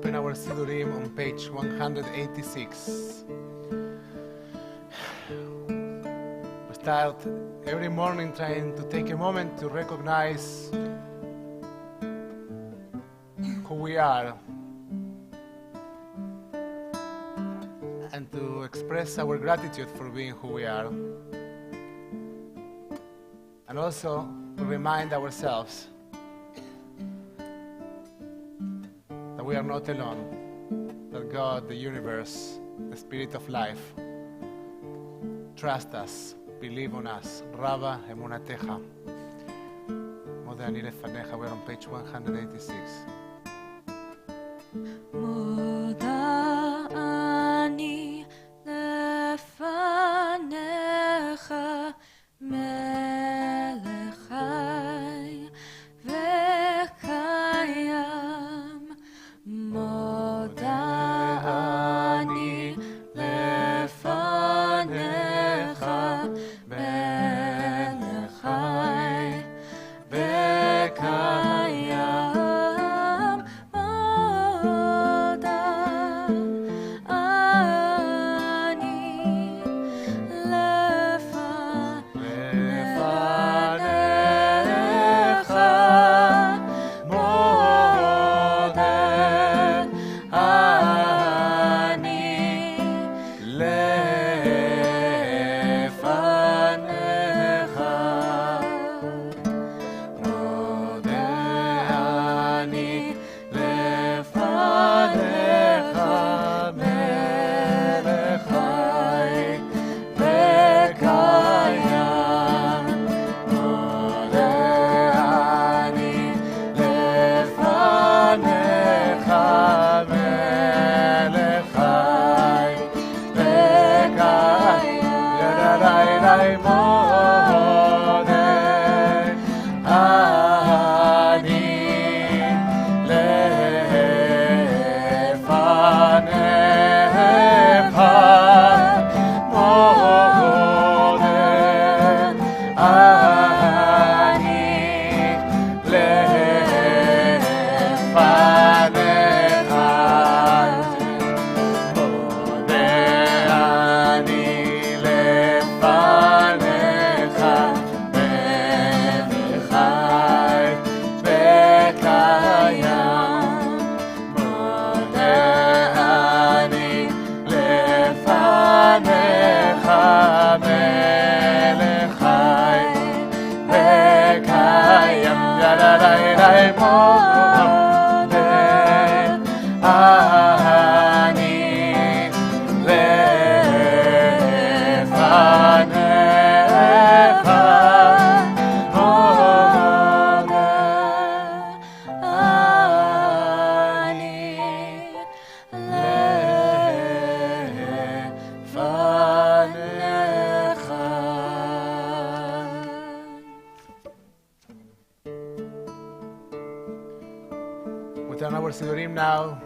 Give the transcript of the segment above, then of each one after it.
open our Sidurim on page 186. We start every morning trying to take a moment to recognize who we are and to express our gratitude for being who we are, and also to remind ourselves that we are not alone, that God, the universe, the spirit of life, trust us, believe on us. Rava emunatecha. Mode ani lefanecha. We're on page 186. Moda ani lefanecha melechai vekayam. Moda ani lefanecha melechai vekayam. Moda ani lefanecha moda ani lefanecha moda ani lefanecha melechai vekayam. Moda ani lefanecha melechai vekayam. Yadadai moda ani lefanecha moda ani lefanecha moda ani lefanecha melechai vekayam. Moda ani lefanecha melechai vekayam. Yadadai moda ani lefanecha moda We turn our Sidurim now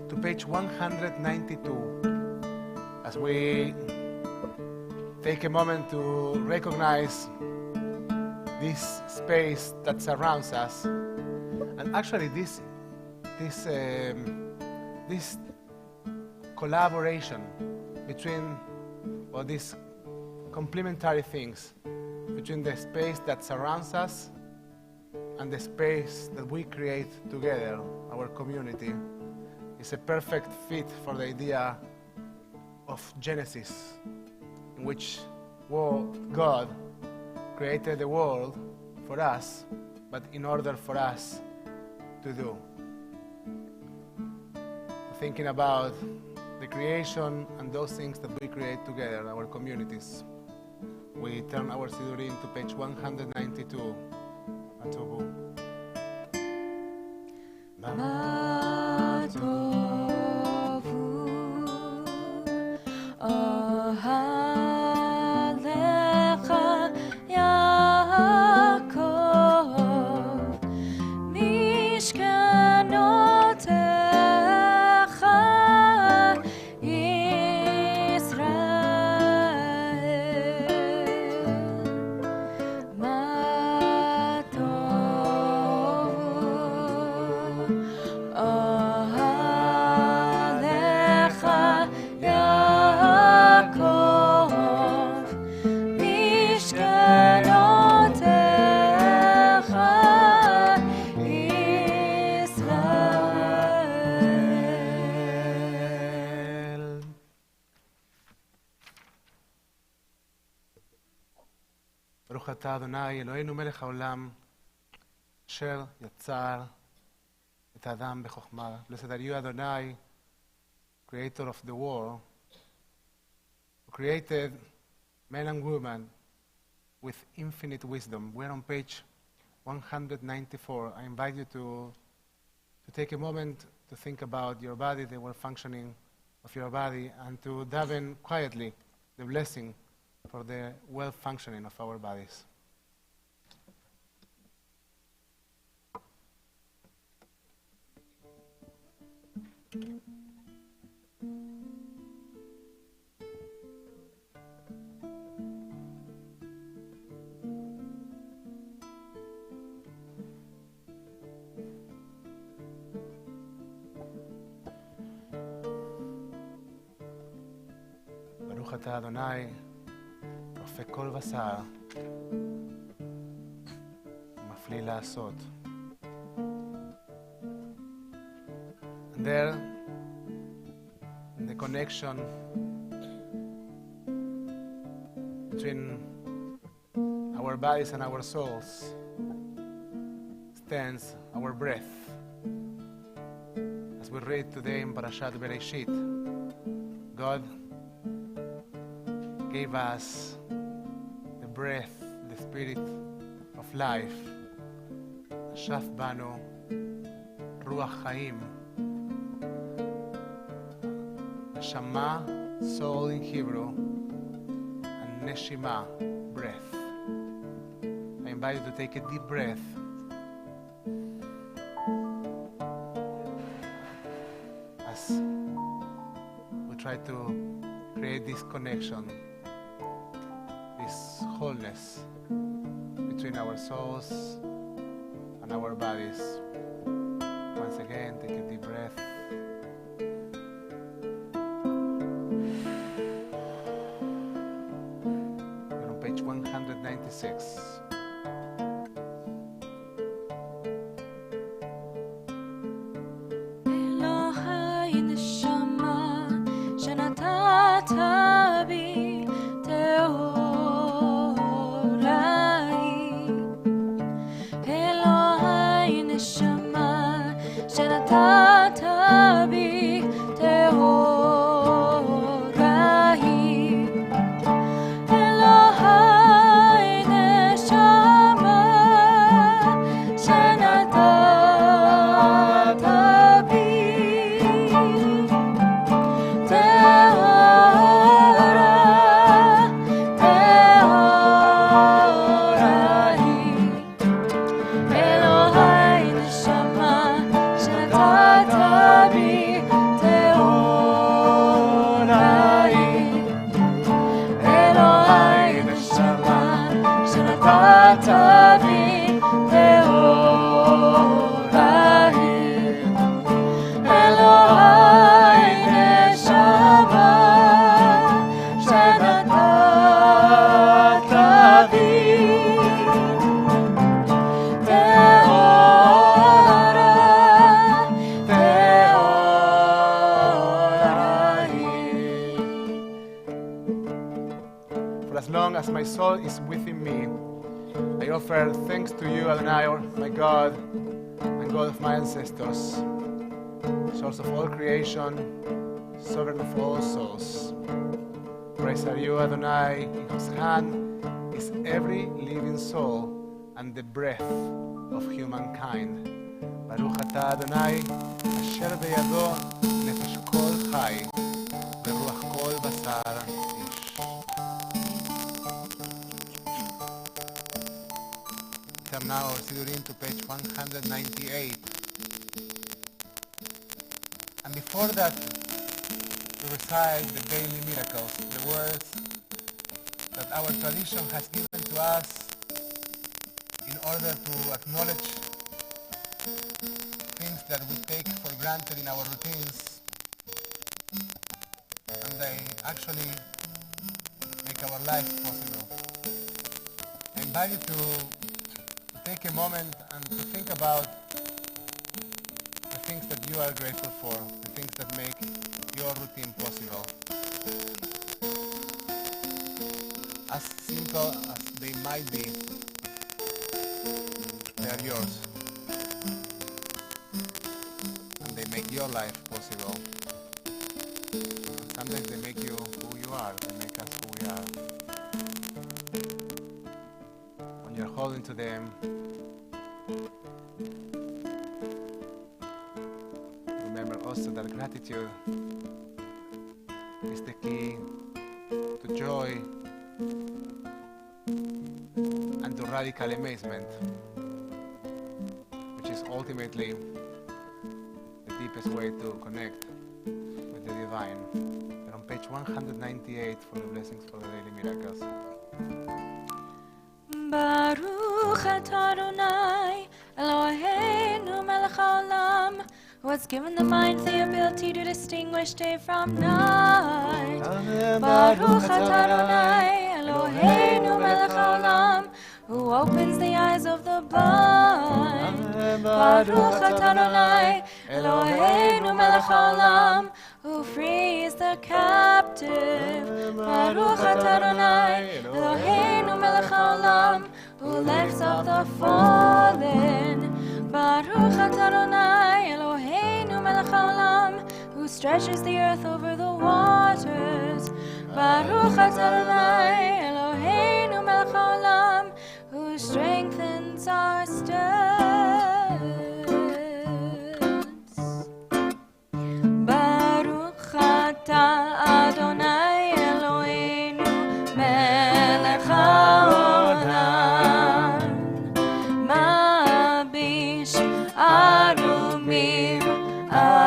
to page 192 as we take a moment to recognize this space that surrounds us, and actually this collaboration between, or these complementary things between the space that surrounds us and the space that we create together, our community, is a perfect fit for the idea of Genesis, in which God created the world for us, but in order for us to do. Thinking about the creation and those things that we create together, our communities, we turn our Sidurim to page 192. Atubu. Ma tovu ohalecha Yaakov mishkanotecha Yisrael. Ma tovu ברוך אתה אדוני אלוהינו מלך העולם, אשר יצר את האדם בחוכמה. Blessed are you, Adonai, creator of the world, who created man and woman with infinite wisdom. We're on page 194. I invite you to take a moment to think about your body, the well functioning of your body, and to daven quietly the blessing for the well functioning of our bodies. ברוך אתה אדוני, רופא כל בשר, מפליא לעשות. And there, in the connection between our bodies and our souls, stands our breath. As we read today in Parashat Bereshit, God gave us the breath, the spirit of life. Shaf banu ruach chaim. Neshama, soul in Hebrew, and neshima, breath. I invite you to take a deep breath. As we try to create this connection, this wholeness between our souls and our bodies. Once again, take a deep breath. We're on page 196. אלוהי נשמה שנתת בי טהוראי. אלוהי נשמה שנתת בי טהוראי. אלוהי נשמה שנתת בי For as long as my soul is within me, I offer thanks to you, Adonai, my God and God of my ancestors, source of all creation, sovereign of all souls. Praise are you, Adonai, in whose hand is every living soul and the breath of humankind. Baruch atah Adonai, asher beyado nefesh kol chai, beruach kol basar ish. Turn now our Sidurim to page 198. And before that, to recite the daily miracles, the words that our tradition has given to us in order to acknowledge things that we take for granted in our routines, and they actually make our lives possible. I invite you to take a moment and to think about the things that you are grateful for, the things that make your routine possible. As simple as they might might be, they are yours. And they make your life possible. And sometimes they make you who you are. They make us who we are. When you're holding to them, remember also that gratitude is the key to joy and to radical amazement, which is ultimately the deepest way to connect with the divine. We're on page 198 for the blessings for the daily miracles. Baruch atah Adonai Eloheinu melech haolam, who has given the mind the ability to distinguish day from night. Baruch atah Adonai Eloheinu melech haolam, who opens the eyes of the blind. Baruch atah Adonai Eloheinu melech haolam, who frees the captive. Baruch atah Adonai Eloheinu melech haolam, who lifts up the fallen. Baruch atah Adonai Eloheinu melech haolam, who stretches the earth over the waters. Baruch atah Adonai Eloheinu melech haolam, who strengthens our steps. Baruch atah Adonai Eloheinu melech haolam, mabish arumim, amen.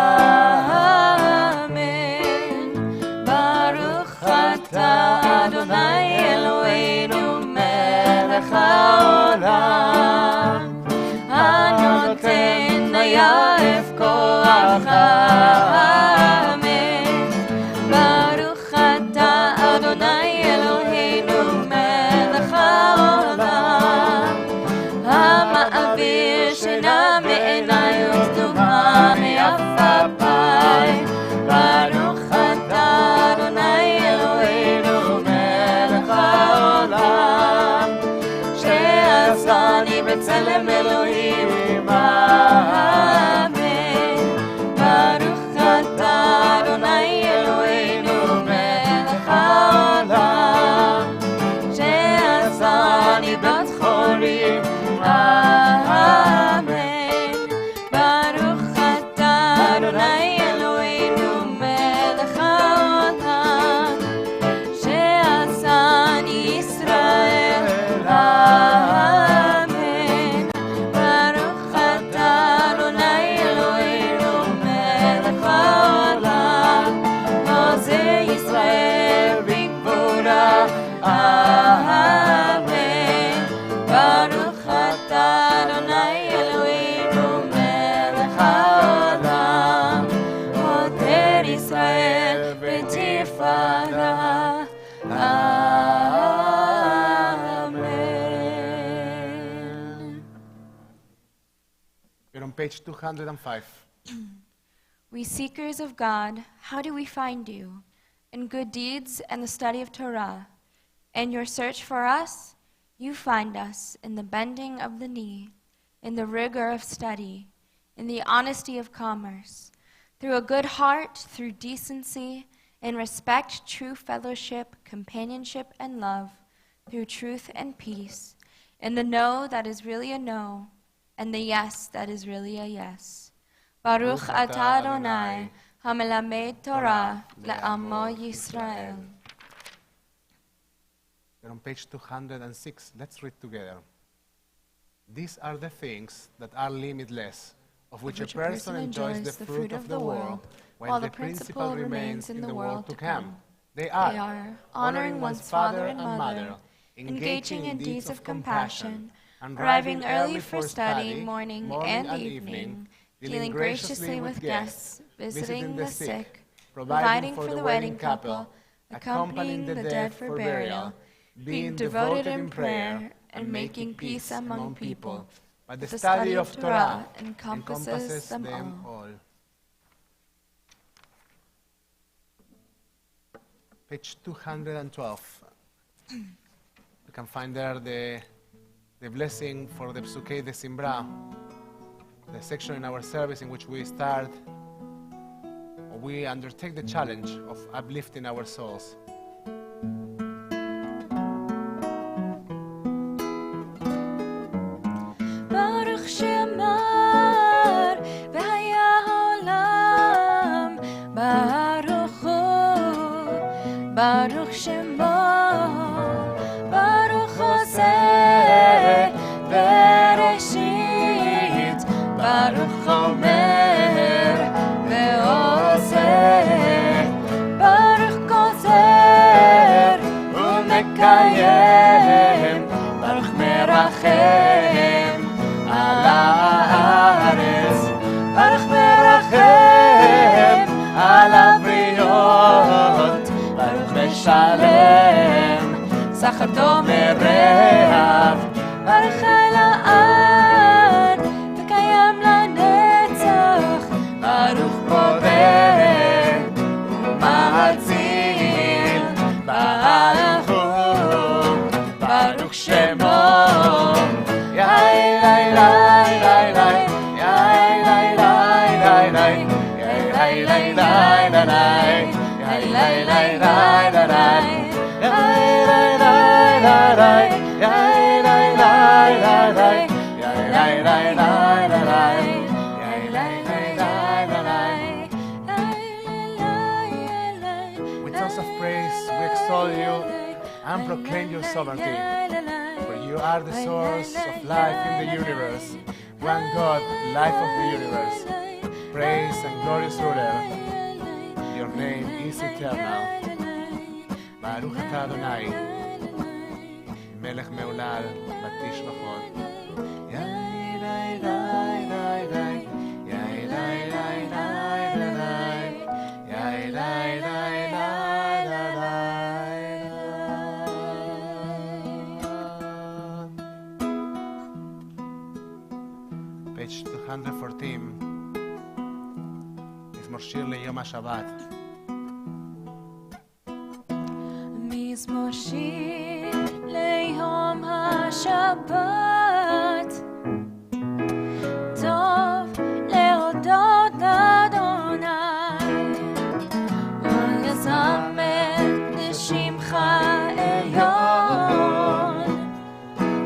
Baruch atah Adonai Eloheinu melech haolam, hanoten nayaf koach, amen. Baruch atah Adonai Eloheinu melech haolam, המעביר שינה מעיניי וסתומה מעפעפיי. ברוך אתה אדוני אלוהינו מלך העולם, שעשני בצלם אלוהים, אמן. ברוך אתה אדוני אלוהינו מלך העולם, שעשני בת חורים, amen. Baruch atah Adonai Eloheinu melech haolam, she'asani Yisrael, amen. Baruch atah Adonai Eloheinu melech haolam, Oseh Yisrael b'gvura, amen. Baruch atah Adonai Eloheinu melech haolam, Oter Yisrael b'tifara, amen. We're on page 205. We seekers of God, how do we find you? In good deeds and the study of Torah. In your search for us, you find us in the bending of the knee, in the rigor of study, in the honesty of commerce, through a good heart, through decency, in respect, true fellowship, companionship, and love, through truth and peace, in the no that is really a no, and the yes that is really a yes. Baruch atah Adonai, hamelamed Torah le'amo Yisrael. We're on page 206. Let's read together. These are the things that are limitless, of which a person enjoys the fruit of the world, while the principle remains in the world to come. They are honoring one's father and mother, engaging in deeds of compassion, arriving early for study, morning and evening, dealing graciously with guests, visiting the sick, providing for the wedding couple, accompanying the dead for burial, being devoted in prayer, and making peace among people. But the study of Torah encompasses them all. Page 212. You can find there the blessing for the Psukei de Simbra, the section in our service in which we start, or we undertake the challenge of uplifting our souls. Baruch Shemar v'haya haolam, Baruch Hu, Baruch Shemar, Baruch Oseh Bereshit, Baruch Omer ve'oseh, Baruch Koser u'mekayem, Baruch merachem על הארץ, ברוך מרחם על הבריות, ברוך משלם סחר טוב מרעב, ברוך אל העד וקיים לנצח, ברוך פודה ומציל, ברוך הוא, ברוך שמו. With songs of praise, we extol you and proclaim your sovereignty. For you are the source of life in the universe, one God, life of the universe. Praise and glorious ruler, your name is eternal. Baruch atah Adonai, melech me'olal, batish v'chod. Page 214 מזמור שיר ליום השבת. מזמור שיר ליום השבת, טוב להודות לאדוני ולזמר לשמך עליון,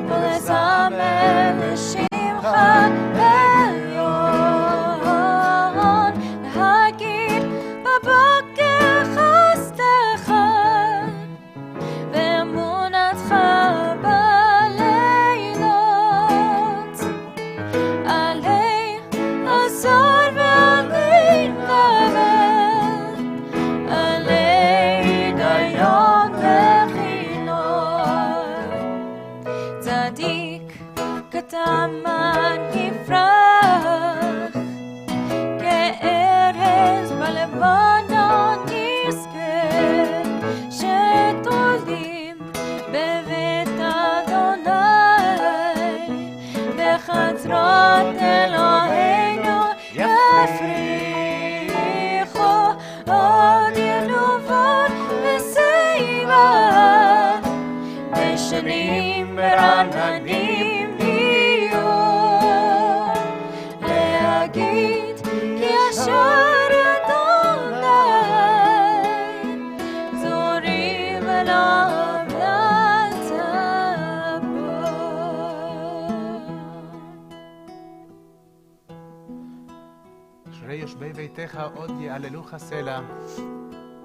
ולזמר לשמך עליון, להגיד בבוקר חסדך ואמונתך בלילות, עלי עזור ועלי נבל, עלי דיון וכינור, צדיק כתמן יפרח, כארז בלבנון יזכה, שתולים בבית אדוני, בחצרות אלוהינו יפריחו, עוד ינובות ושיבה, בשנים ברעננים נהיו, להגיד כי ישר אדוני, זורים אליו לטבור. אשרי יושבי ביתך עוד יעללוך סלע.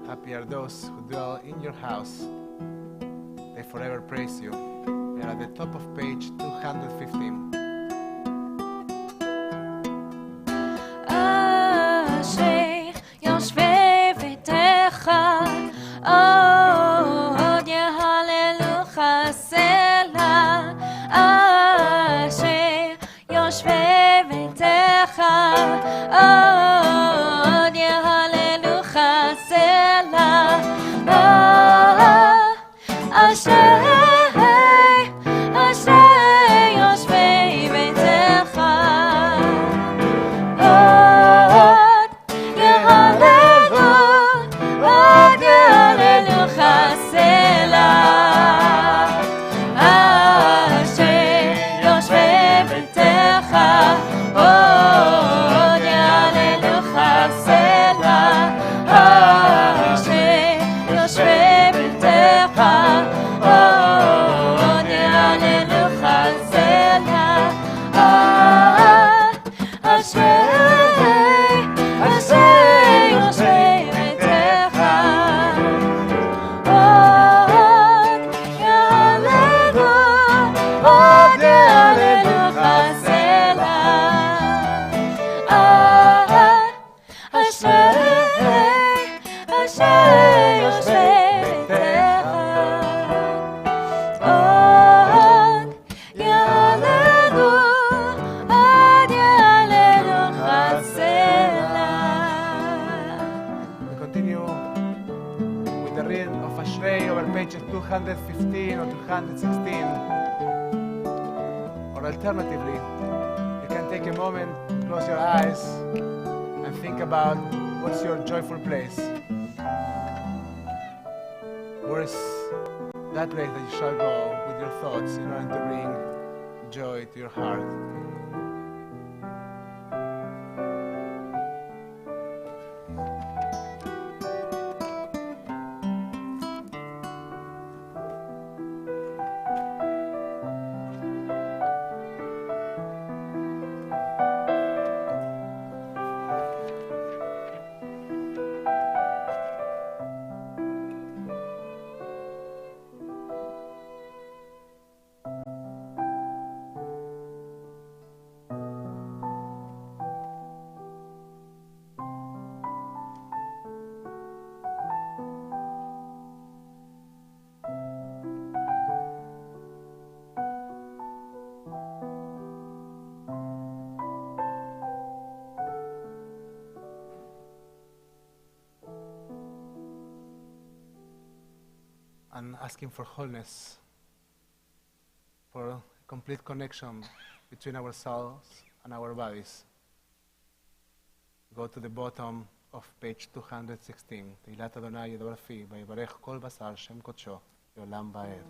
Happy are those who dwell in your house. They forever praise you. We are at the top of page 215. אשרי יושבי ביתך עוד יהללוך סלע, אשרי יושבי ביתך עוד יהללוך סלע, אשרי יושבי 215 or 216. Or alternatively, you can take a moment, close your eyes, and think about what's your joyful place. Where is that place that you shall go with your thoughts in order to bring joy to your heart? And asking for wholeness, for complete connection between our souls and our bodies. Go to the bottom of page 216. תהילת אדוני ידבר פי, ויברך כל בשר שם קודשו, לעולם ועד.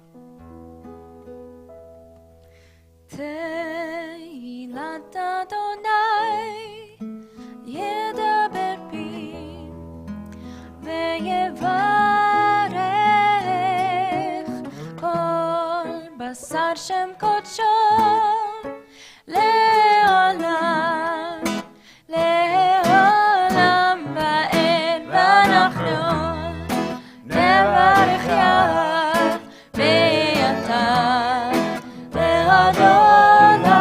תהילת אדוני ידבר פי, ויברך כל בשר שם קודשו, לעולם, לעולם ועד, ואנחנו נברך יד ביתה והגולה.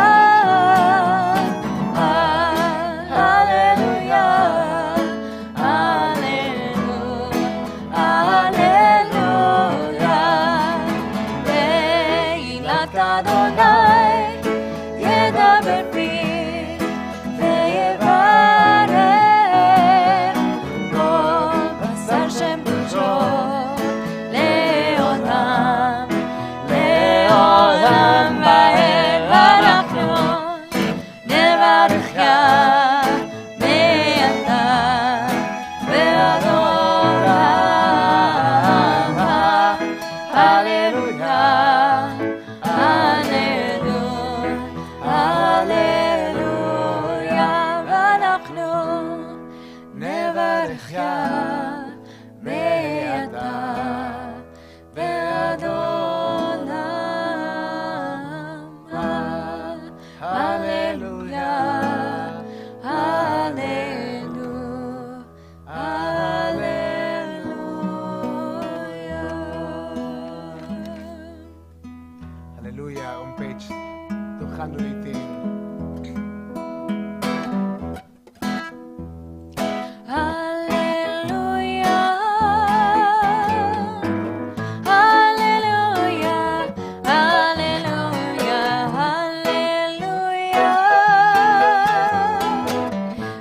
הללויה, הללויה, הללויה. תהילת אדוני ידבר פי, ויברך כל בשר שם קודשו, לעולם, לעולם ועד, ואנחנו נברך יד מעתה ועד עולם. הללויה, הללויה, ואנחנו נברך יד מעתה ועד עולם. הללויה, הללויה, הללויה. Hallelujah on page 218. Hallelujah, hallelujah, hallelujah, hallelujah,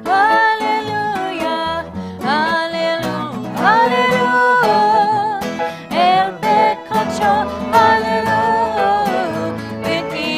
hallelujah, hallelujah, hallelujah. El pecado, hallelujah, with the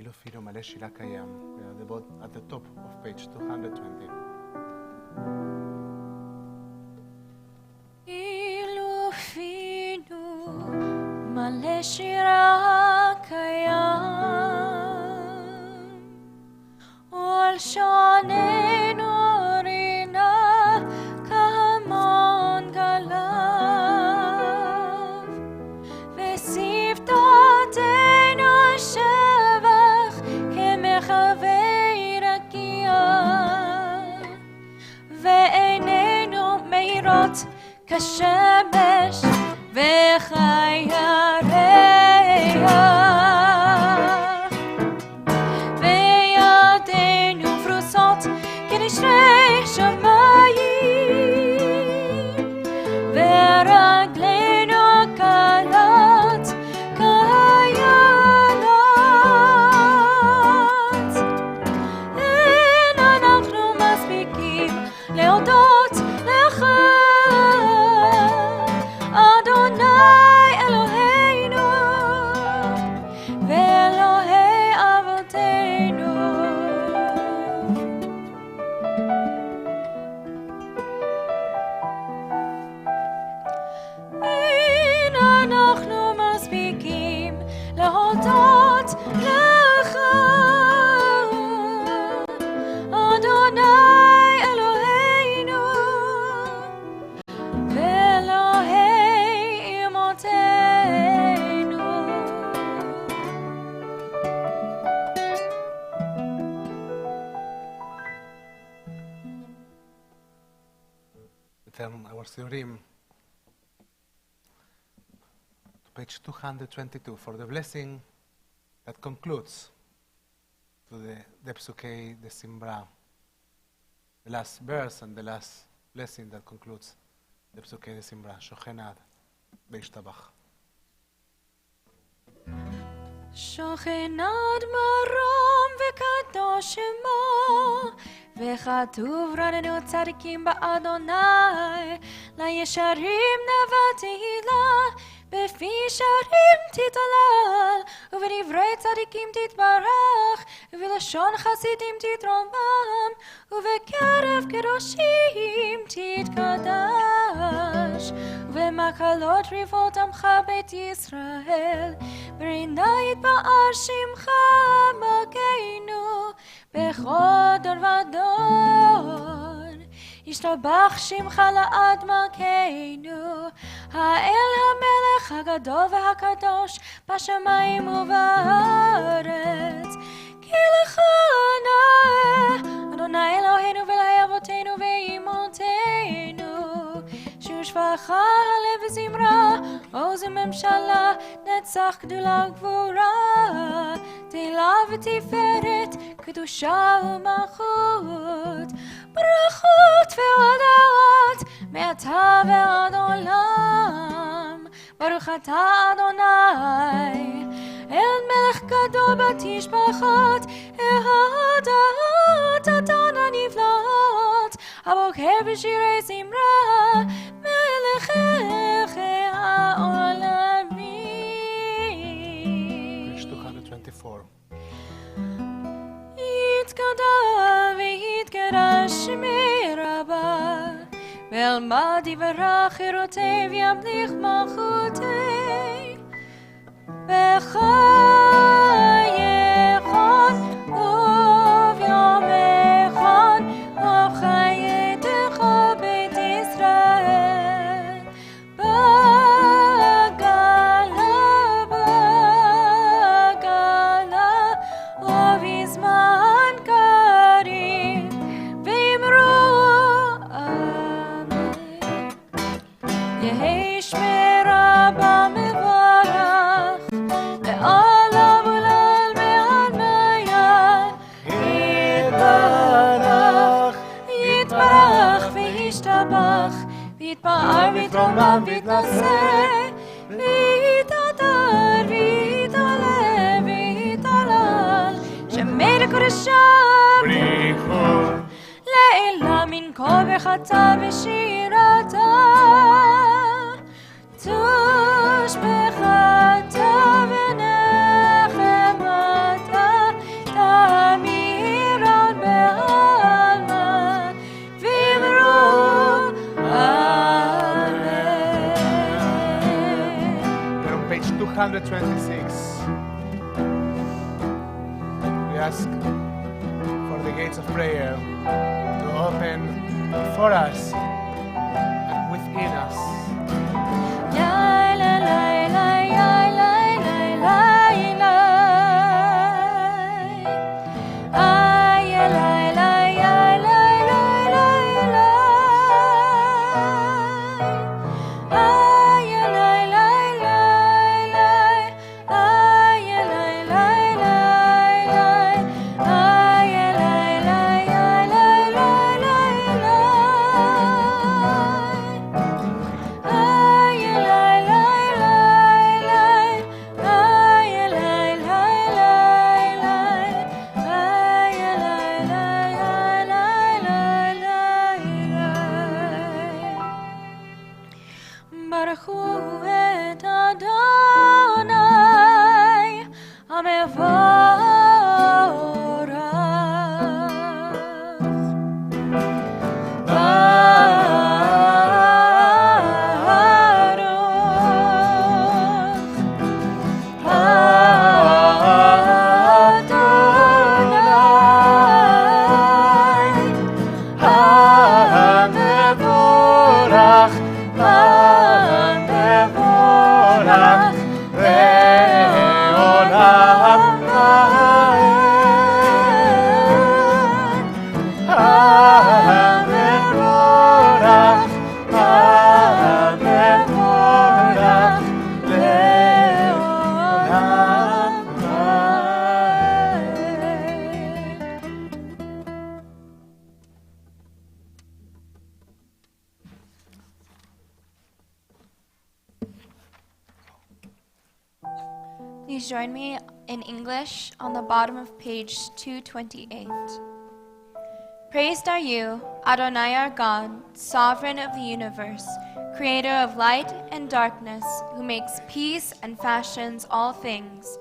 אילו פינו מלא שילה קיים. At the top of page 220. אילו פינו מלא שירה קיים ולשוננו רינה כהמון גליו ושפתותינו שבח כמחווה רקיע ועינינו מאירות כשמש וחיי הירח וידינו פרוסות כנשרי שמיים ורגלינו קלות כאיילות. אין אנחנו מספיקים להודות לך אדוני אלוהינו ואלוהי אבותינו. אין אנחנו מספיקים להודות לך אדוני אלוהינו ואלוהי אמותינו. Return our סיורים to page 222 for the blessing that concludes to the Psukei de Simbra, the last verse and the last blessing that concludes the Psukei de Simbra. Shochenad Beishtabach. שוכנד מרום וקדוש שמו וכתוב רננו צדיקים באדוני לישרים נבע תהילה בפי שרים תתהלל ובדברי צדיקים תתברך ובלשון חסידים תתרומם ובקרב קדושים תתקדש ובמקהלות ריבות עמך בית ישראל ברינה יתפאר שמך מלכנו בכל דור ודור ישתבח שמך לעד מלכנו האל המלך הגדול והקדוש בשמיים ובארץ כי לך נאה אדוני אלוהינו ואלוהי אבותינו ואימותינו שושבחה הלב וזמרה עוז וממשלה נצח גדולה וגבורה תהילה ותפארת קדושה ומלכות ברכות והודאות מעתה ועד עולם ברוך אתה אדוני אל מלך גדול בתשבחות ההודאות אדון הנפלאות הבוקר בשירי זמרה מלך העולמים. 224. יתגדל ויתקדש שמי רבה ואלמד יברך חירותי וימליך מלכותי בחייכון וביומכון ובחייתך בית ישראל בגלה ובזמן קריב ואמרו אמן. יהי שמי רבה מברך לעולם ולעל מעל מיה יתברך וישתבח ויתפאר ויתרומם ויתנשא ויתהדר ויתעלה ויתהלל שמי לקודשם לעילה מן כל ברכתה ושירתה תושבחתה ונחמתה 226. We ask for the gates of prayer to open for us and within us. Please join me in English on the bottom of page 228. Praised are you, Adonai our God, sovereign of the universe, creator of light and darkness, who makes peace and fashions all things.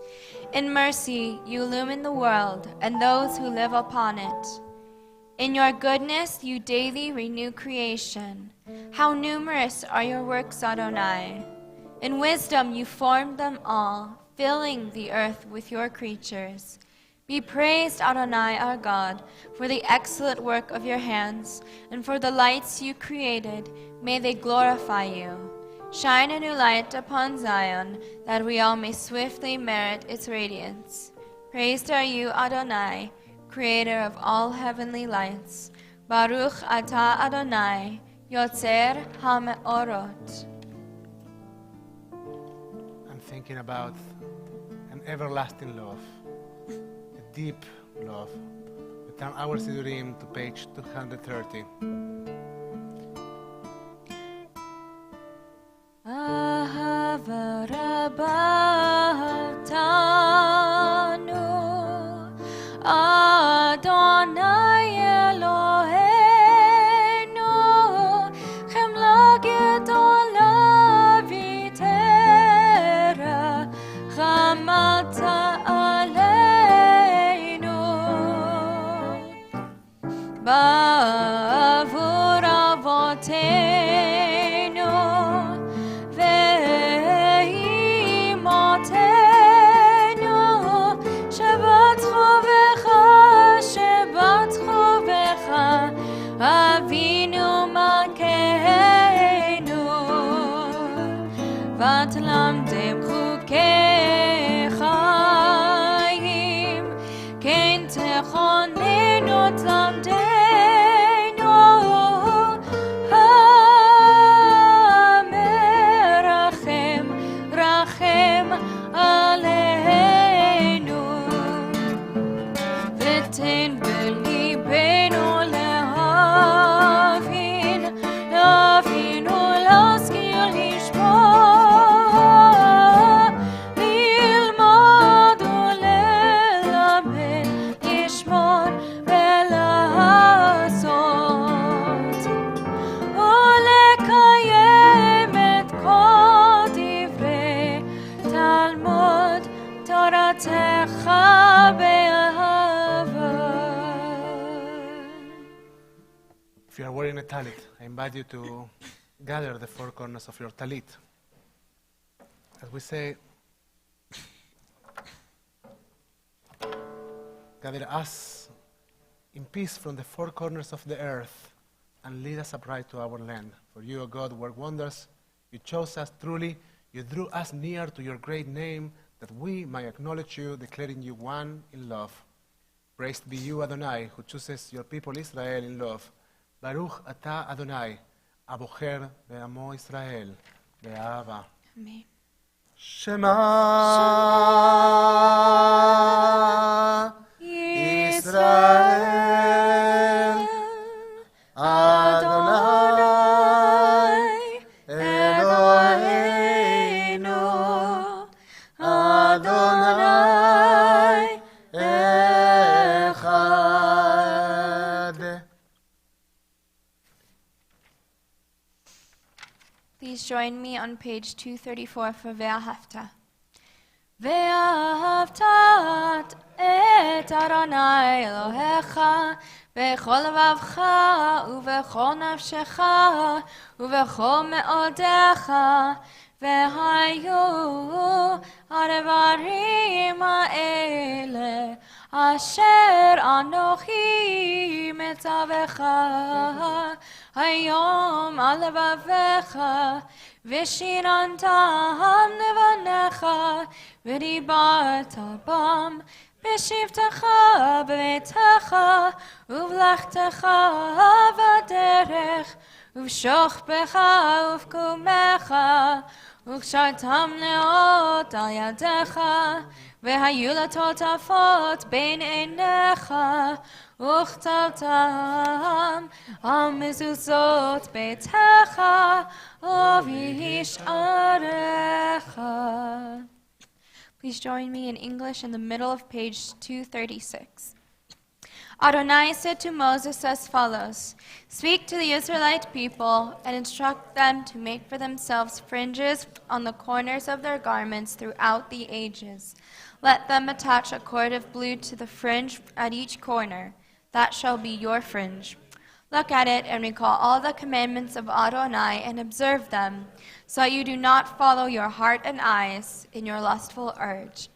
In mercy you illumine the world and those who live upon it. In your goodness you daily renew creation. How numerous are your works, Adonai! In wisdom you formed them all, filling the earth with your creatures. Be praised, Adonai our God, for the excellent work of your hands, and for the lights you created. May they glorify you. Shine a new light upon Zion, that we all may swiftly merit its radiance. Praised are you, Adonai, creator of all heavenly lights. Baruch atah Adonai, Yotzer HaMeorot. I'm thinking about an everlasting love, a deep love. We turn our Sidurim to page 230. Ahava Rabbatanu Adonai Eloheinu Chemla Gedola Vitera Chamata Aleinu Bavur Avotenu Ve'imotenu Shabbat Chovecha Avinu Malkeinu Vatlamdem Chukei Chaim Ken Techonenu Tlamdenu HaMerachem Rachem Aleinu V'ten b'libenu lehavin ולהזכיר לשמוע ללמוד וללמד לשמור ולעשות ולקיים את כל דברי תלמוד תורתך באהבה. If you are wearing a talit, I invite you to gather the four corners of your talit. As we say gather us in peace from the four corners of the earth and lead us upright to our land. For you, O God, work wonders. You chose us truly. You drew us near to your great name, that we might acknowledge you, declaring you one in love. Praised be you, Adonai, who chooses your people Israel in love. Baruch ata Adonai, abocher be'amo Israel, be'ahava. Amen. Shema Israel, Adonai Eloheinu, Adonai Echad. Please join me on page 234 for Ve'ahavta. Ve'ahavta et Adonai Elohecha bechol levavcha uvechol nafshecha uvechol me'odecha ve'hayu advarim ha'ele asher anochi metzavecha hayom al levavecha v'shirantam levanecha v'dibarta bam b'shivtecha b'beitecha uv'lachtecha v'derech uv'shochbecha uv'kumecha וקשרתם לאות על ידיך, והיו לטוטפות בין עיניך, וכתבתם על מזוזות ביתך, ובישעריך. Please join me in English in the middle of page 236. Adonai said to Moses as follows, "Speak to the Israelite people and instruct them to make for themselves fringes on the corners of their garments throughout the ages. Let them attach a cord of blue to the fringe at each corner. That shall be your fringe. Look at it and recall all the commandments of Adonai and observe them, so that you do not follow your heart and eyes in your lustful urge.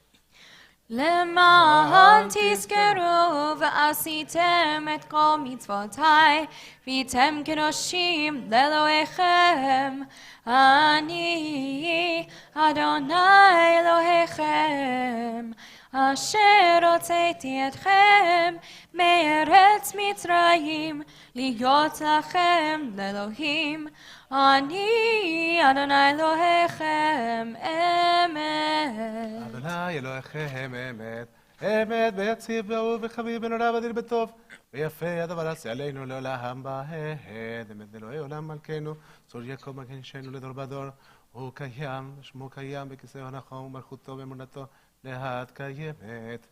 למען תזכרו ועשיתם את כל מצוותיי והייתם קדושים לאלוהיכם. אני אדוני אלוהיכם אשר הוצאתי אתכם מארץ מצרים להיות לכם לאלוהים. אני אדוני אלוהיכם אמת. אדוני אלוהיכם אמת, אמת ויציב ואהוב וחביב ונורא ואדיר בטוב, ויפה הדבר עשה עלינו לעולם בהד, אמת אלוהי עולם מלכנו, צור יעקב מגן שנו לדור בדור, הוא קיים, שמו קיים בכיסאו הנכון ומלכותו ואמונתו לעד קיימת.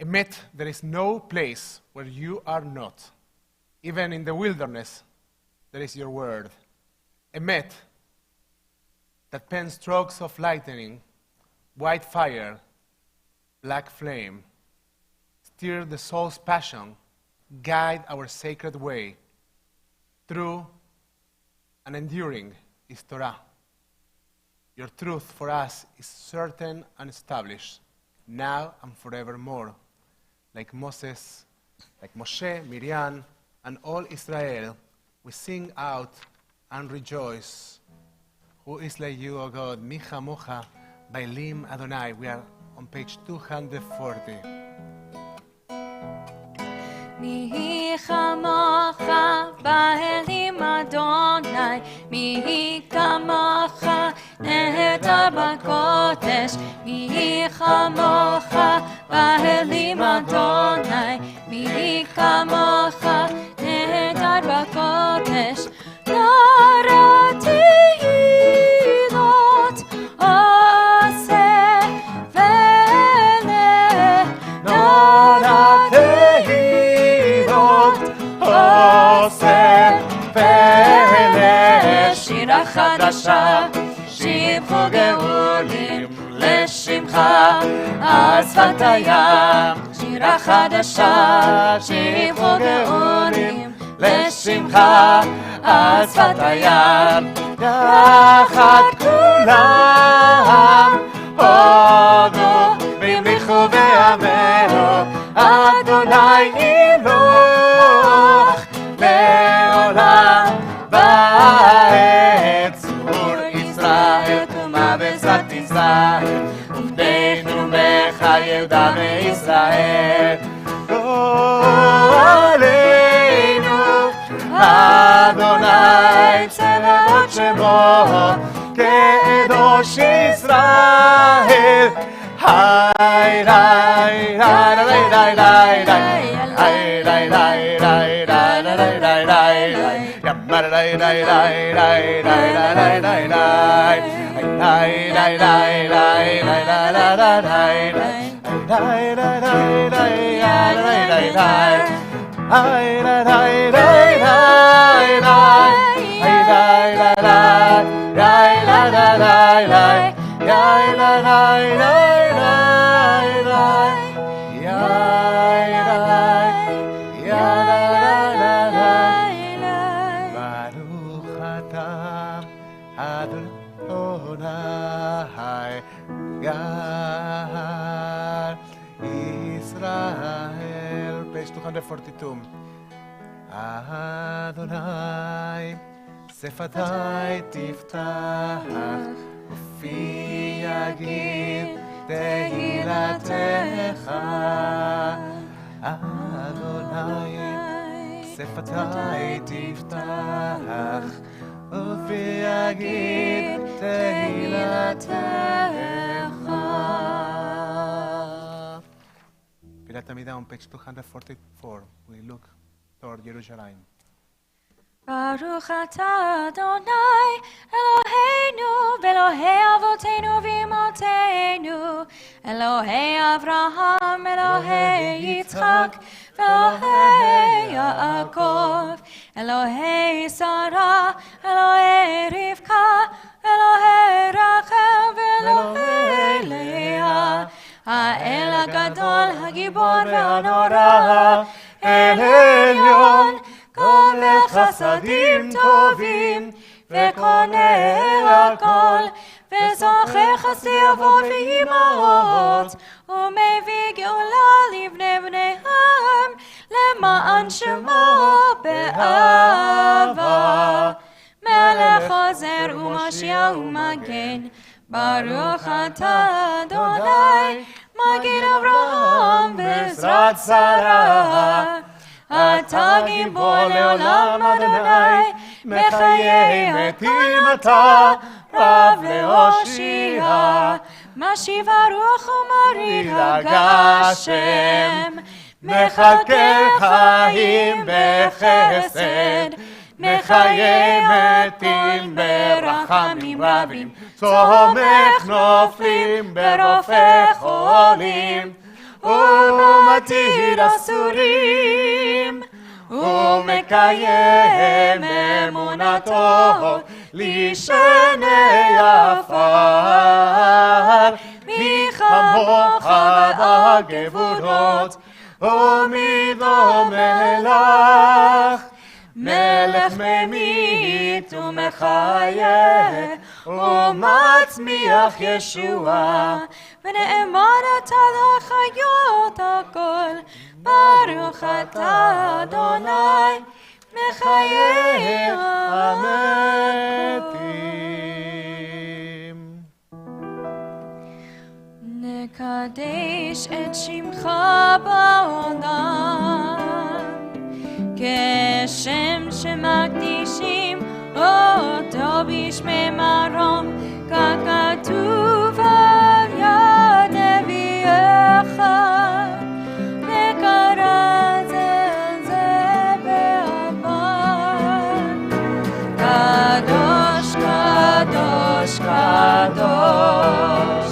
Emet, there is no place where you are not. Even in the wilderness, there is your word. Emet, that pen strokes of lightning, white fire, black flame, stir the soul's passion, guide our sacred way. True and enduring is Torah. Your truth for us is certain and established, now and forevermore. Like Moses, like Moshe, Miriam, and all Israel, we sing out and rejoice. Who is like you, O God? Micha Mocha, Bailim Adonai. We are on page 240. Micha Mocha, Bailim Adonai. Micha Mocha, Nehtar Bakodesh. Micha Mocha, Bailim Adonai. Micha Mocha, Nehtar Bakodesh. Nara Tehilot, Aseh Vele. Nara Tehilot, Aseh Vele. Shira Chadasha, Shivcho Geulim, Leshimcha, Asfat Hayam. שירה חדשה, שבחו גאונים, לשמחה, על שפת הים. יחד כולם, הודו, והמליכו ישראל, ופנינו מחיי דם ישראל. גואלנו, אדוני צבאות שמו, קדוש ישראל. היי היי היי היי היי Page 242. Adonai, שפתי תפתח, ופי יגיד תהילתך. אדוני, שפתי תפתח, ופי יגיד תהילתך. Pilat Amida on page 244. We look toward Jerusalem. Baruch atah Adonai Eloheinu Ve'Elohei Avotenu V'Imotenu Elohei Avraham Elohei Yitzchak Ve'Elohei Yaakov Elohei Sarah Elohei Rivka Elohei Rachel Ve'Elohei Leah האל הגדול, הגיבור והנורא, אל עליון, גומל חסדים טובים, וקונה הכל, וזוכר חסדי אבות ואימהות, ומביא גאולה לבני בניהם, למען שמו באהבה. מלך עוזר ומושיע ומגן, ברוך אתה אדוני, מגן אברהם בעזרת שרה. אתה גיבור לעולם אדוני, בחיי מתים אתה, רב להושיע. משיב הרוח ומוריד הגשם, מחכה חיים בחסד, מחיי מתים ברחמים רבים, צומח נופלים ברופא חולים, ומתיר אסורים, ומקיים אמונתו לשני עפר. מי כמוך הגבורות, ומי דומה לך, מלך ממית ומחיה, ומצמיח ישועה, ונאמן אתה לחיות הכל. ברוך אתה אדוני, מחיי המתים. נקדש את שמך בעולם, כשם שמקדישים אותו בשמי מרום, ככתוב על יד נביאך, וכרז אל זה באבן. קדוש, קדוש, קדוש,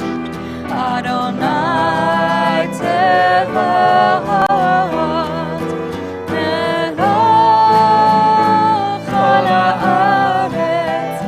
אדוני צבאות, מלך כל הארץ.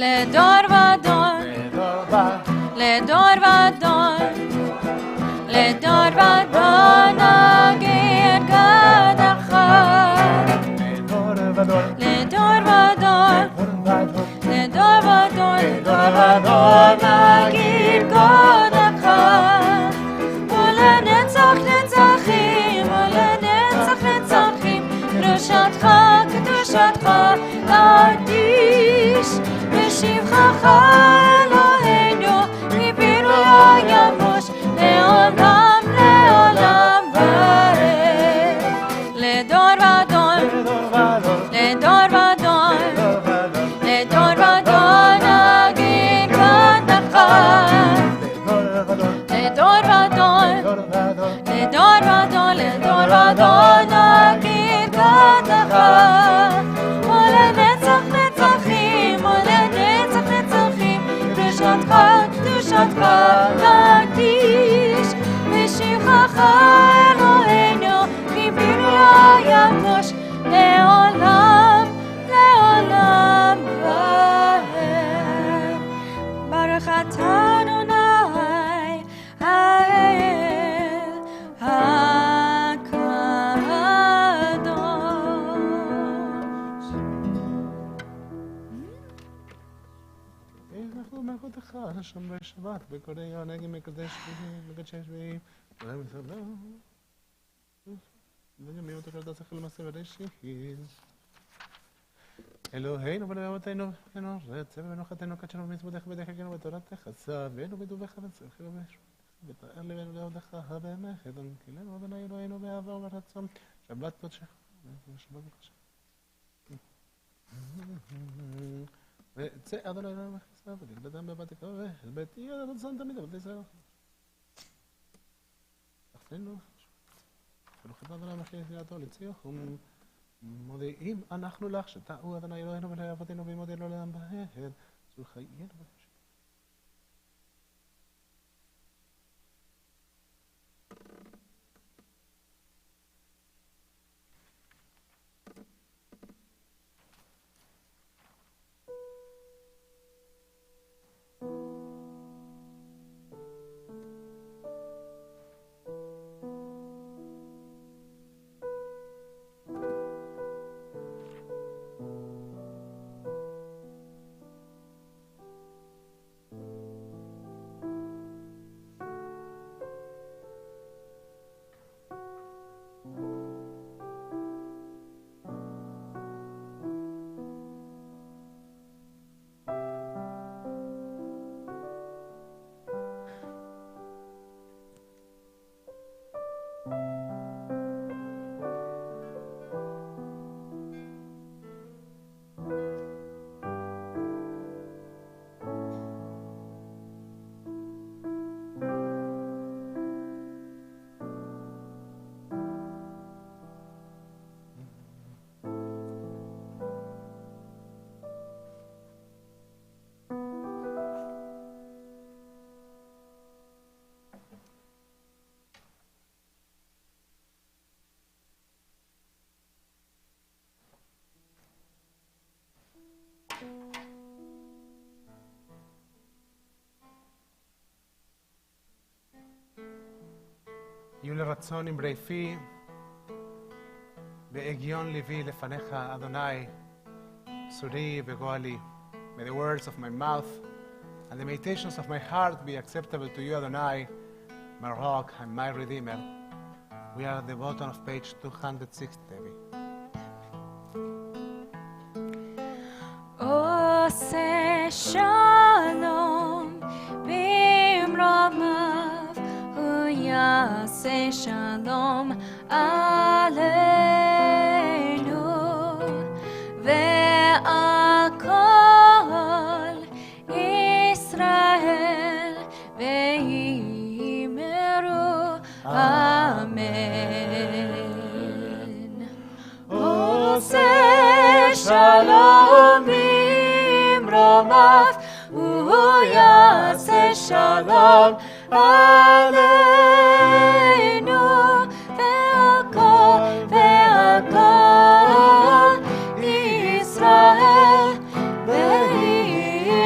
לדור ודור, לדור ודור, לדור ודור נגיד גד אחד. לדור ודור, לדור ודור, לדור ודור נגיד גד אחד. ולנצח נצחים, ולנצח נצחים, קדושתך, קדושתך, להקדיש בשבחך אלוהינו, מבינוי ימוש, לעולם לעולם ועד. לדור ודור, לדור ודור, לדור ודור נגיד גד אחד. לדור ודור, לדור ודור, לדור ודור נגיד גד אחד. ולנצח נצחים, ולנצח נצחים, קדושתך, קדושתך, להקדיש בשבחך אלוהינו, מבינוי ימוש, לעולם, לעולם ועד. ברוך אתה אדוני, האל הקדוש. אנחנו מלכותך, שם בשבת, בקודי העונגים, מקדש שביעים, מקדשי שביעים, ולהם מסלם. וגם אותו כלל תצליח למעשה ודשיל. אלוהינו ולאבותינו, רצה ומנוחתנו קדשנו במצוותיך בדרכנו בתורתך, צווינו בטובך וצריך ותאר לבנו לעודך במחד, ונקילנו אדוני אלוהינו באהבה וברצון. שבת קודשך, שבת קודשך. וצא אדוני אלוהינו מחסה, ותגדתם בבת תקווה, אל ביתי רצון תמיד, אבל תישאר. תחתנו, ולוחת אדוני מחיה יציאתו לציוך, ומודיעים אנחנו לך שתאו אדוני אלוהינו ולאבותינו וימודי לו לעם בהד, צור חיינו בבקשה. יהיו לרצון אמרי פי והגיון ליבי לפניך, אדוני, צורי וגואלי. May the words of my mouth and the meditations of my heart be acceptable to you, Adonai, my rock and my redeemer. We are at the bottom of page 260, Debbie. עושה שלום במרומיו, הוא יעשה שלום עלינו ועל כל ישראל, ואמרו אמן. עושה שלום במרומיו, הוא יעשה שלום עלינו ועל כל ישראל, ואמרו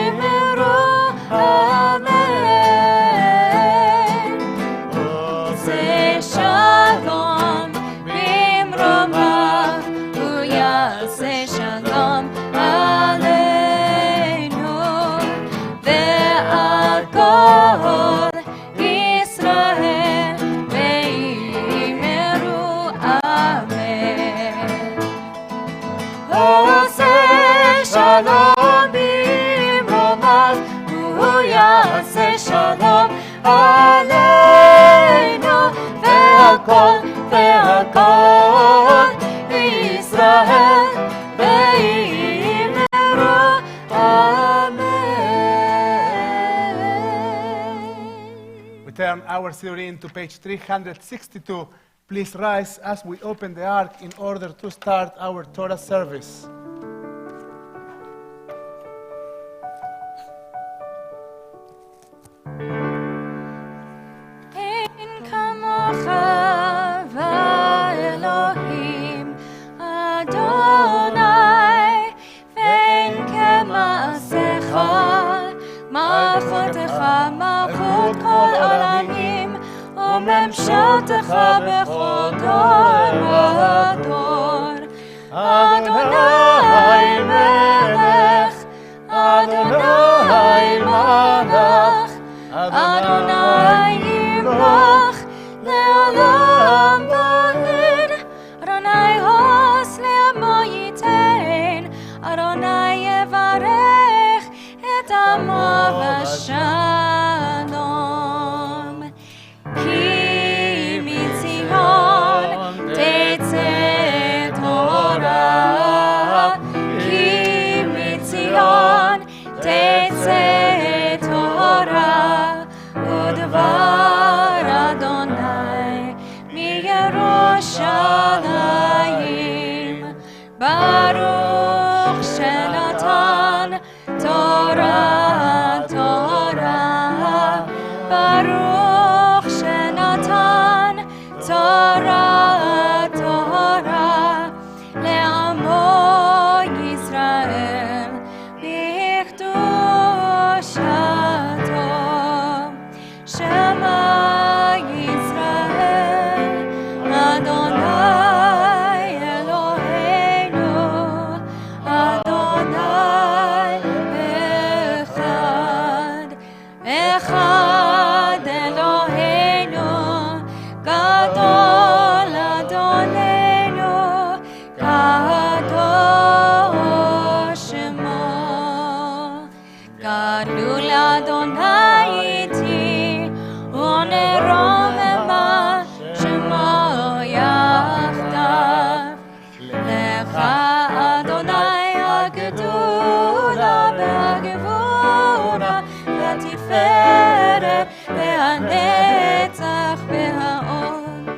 עושה שלום במרומיו, הוא יעשה שלום עלינו ועל כל ישראל באמרו אמן. We turn our Siddurim to page 362. Please rise as we open the ark in order to start our Torah service. אין כמוך ואלוהים אדוני, ואין כמעשיך, מלכותך מלכות כל עולמים, וממשלתך בכל דור ודור. אדוני מלך, אדוני מלך, אדוני ימלוך לעולם ועד. אדוני הוס לעמו ייתן, אדוני יברך את עמו בשלום. כי מציון תצא תורה, כי מציון תצא תורה, ודבר אדוני מירושלים. ברוך שנתן תורה, תורה, ברוך שנתן תורה, תורה, לעמו ישראל בקדושתו. שמע ישראל, אדוני אלוהינו, אדוני אחד. אחד אלוהינו, גדול אדוננו, קדוש שמו. גדול אדוני איתי, ונרוממה שמו יחדיו. לך אדוני הגדולה והגבורה, התפארת והנצח והעוד.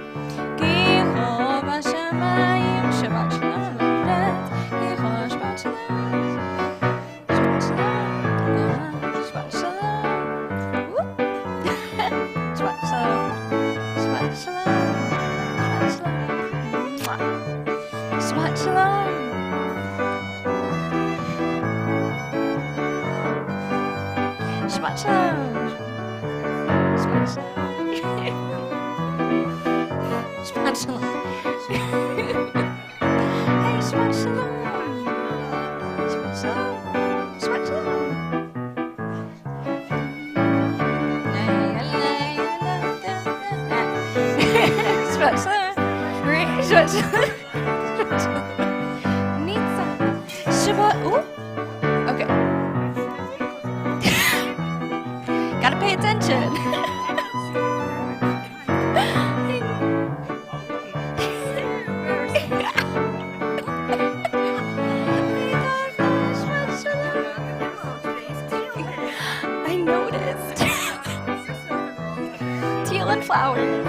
כי כה בשמיים שבת שלום ורד, כי כה שבת שלום, שבת שלום, שבת שלום, שבת שלום, שבת שלום, שבת שלום, שבת שלום. Shabbat shalom. Shabbat shalom. Shabbat shalom. Hey, Shabbat shalom. Shabbat shalom. Shabbat shalom. Shabbat shalom. Shabbat shalom. Nitsa. Shabbat. Ooh. Okay. Gotta pay attention. I noticed. Teal and flowers.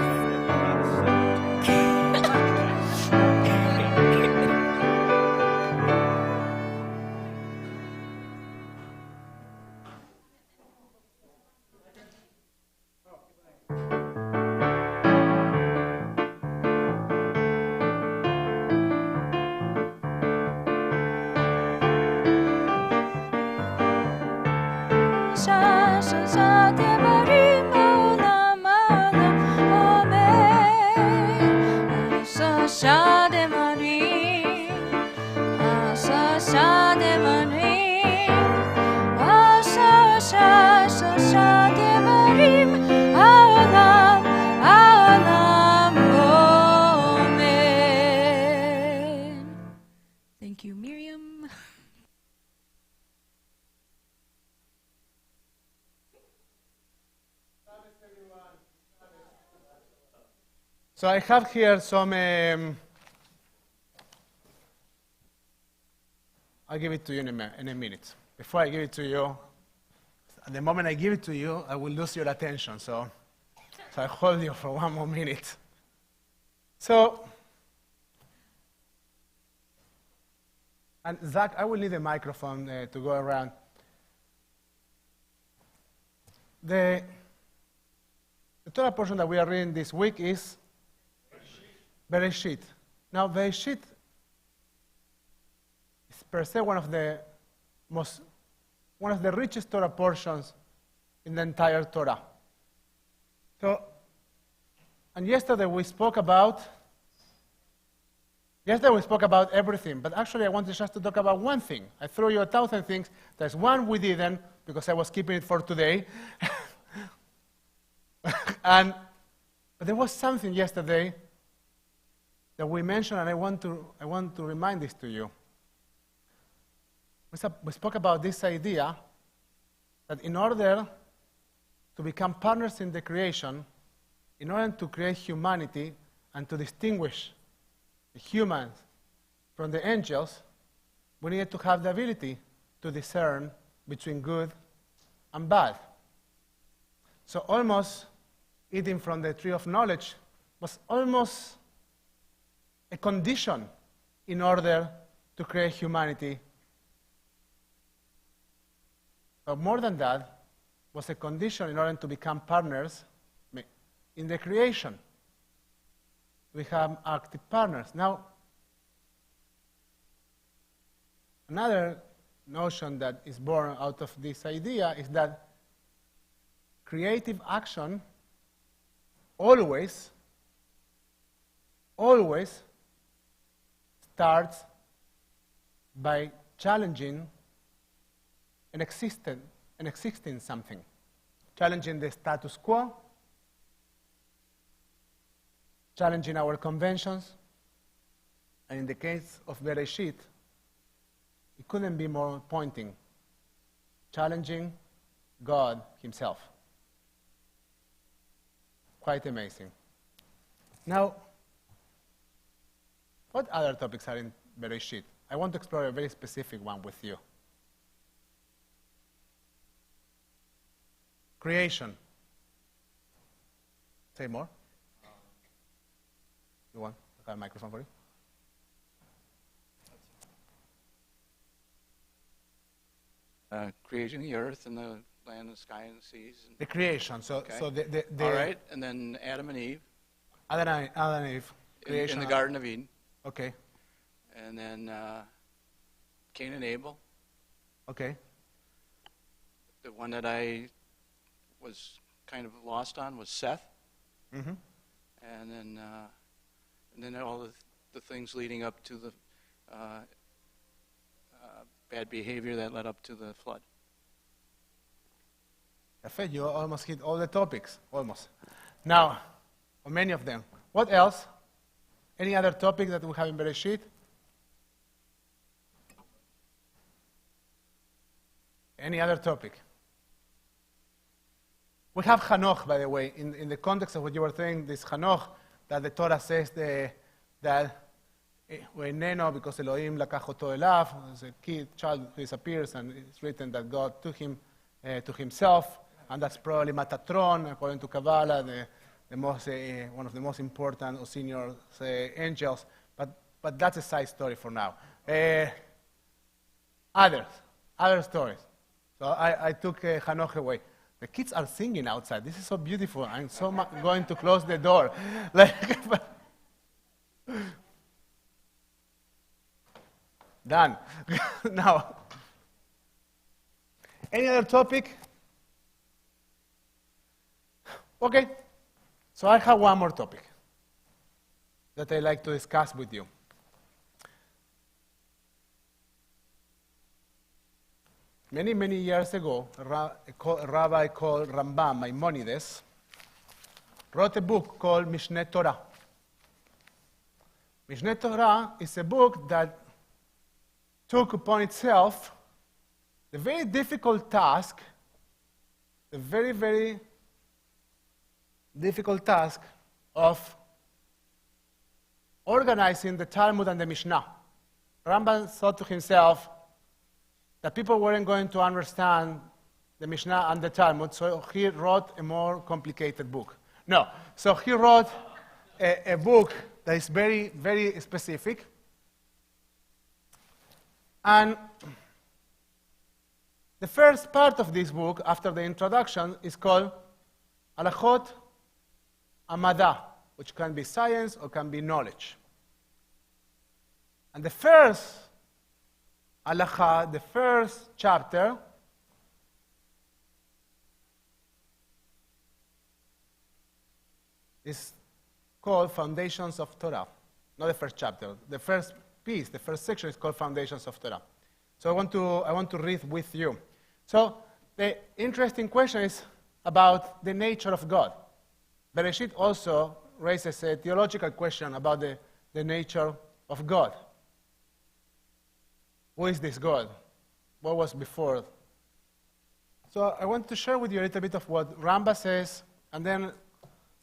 Thank you, Miriam. volume. So I have here some, I'll give it to you in a minute. Before I give it to you, at the moment I give it to you, I will lose your attention. So I hold you for one more minute. So, and Zach, I will need a microphone to go around. The Torah portion that we are reading this week is Bereshit. Now, Bereshit is per se one of the richest Torah portions in the entire Torah. So, and yesterday we spoke about everything, but actually I wanted just to talk about one thing. I threw you 1,000 things. There's one we didn't, because I was keeping it for today. But there was something yesterday that we mentioned, and I want to remind this to you. We spoke about this idea that in order to become partners in the creation, in order to create humanity and to distinguish the humans from the angels, we needed to have the ability to discern between good and bad. So almost eating from the tree of knowledge was almost a condition in order to create humanity. But more than that, was a condition in order to become partners in the creation. We have active partners. Now, another notion that is born out of this idea is that creative action always starts by challenging an existing something, challenging the status quo, challenging our conventions, and in the case of Bereshit, it couldn't be more pointing, challenging God himself. Quite amazing. Now, what other topics are in Bereshit? I want to explore a very specific one with you. Creation. Say more. You want? I have a microphone for you. Creating the earth and the land, the sky, and the seas. The creation. So, Okay. so the All right, and then Adam and Eve Adam and Eve. in Creation. the Garden of Eden, Okay. and then Cain and Abel. Okay. The one that I was kind of lost on was Seth, Mm-hmm. and then all the things leading up to the bad behavior that led up to the flood. Perfect. You almost hit all the topics. Almost. Now, or many of them. What else? Any other topic that we have in Bereshit? Any other topic? We have Hanoch, by the way, in the context of what you were saying, this Hanoch, that the Torah says that הוא איננו, because Elohim לקח אותו אליו, as a child who disappears, and it's written that God took him to himself, and that's probably Metatron, according to Kabbalah, the most, one of the most important or senior angels, but that's a side story for now. Other stories. So I took Hanoch away. The kids are singing outside. This is so beautiful. I'm so going to close the door. Done. Now, any other topic? Okay. So I have one more topic that I'd like to discuss with you. Many, many years ago, a rabbi called Rambam Maimonides wrote a book called Mishneh Torah. Mishneh Torah is a book that took upon itself the very difficult task, the very, very difficult task of organizing the Talmud and the Mishnah. Rambam thought to himself that people weren't going to understand the Mishnah and the Talmud, so he wrote a more complicated book. No, so he wrote a book that is very, very specific. And the first part of this book, after the introduction, is called Halachot Amada, which can be science or can be knowledge. And the first halakha, the first chapter, is called Foundations of Torah. Not the first chapter. The first piece, the first section is called Foundations of Torah. So I want to read with you. So the interesting question is about the nature of God. Bereshit also raises a theological question about the nature of God. Who is this God? What was before? So I want to share with you a little bit of what Rambam says, and then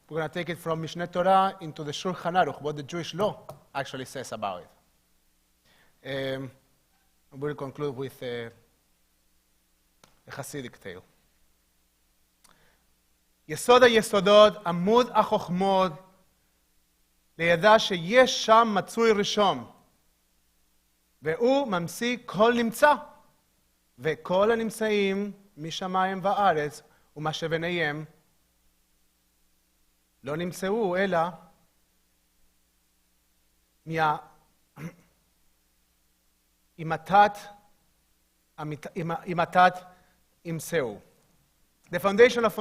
we're going to take it from Mishneh Torah into the Shulchan Aruch, what the Jewish law actually says about it. We'll conclude with a Hasidic tale. יסוד היסודות, עמוד החוכמות, לידע שיש שם מצוי ראשון, והוא ממציא כל נמצא, וכל הנמצאים משמיים וארץ ומה שביניהם לא נמצאו אלא אימתת ימצאו. The foundation of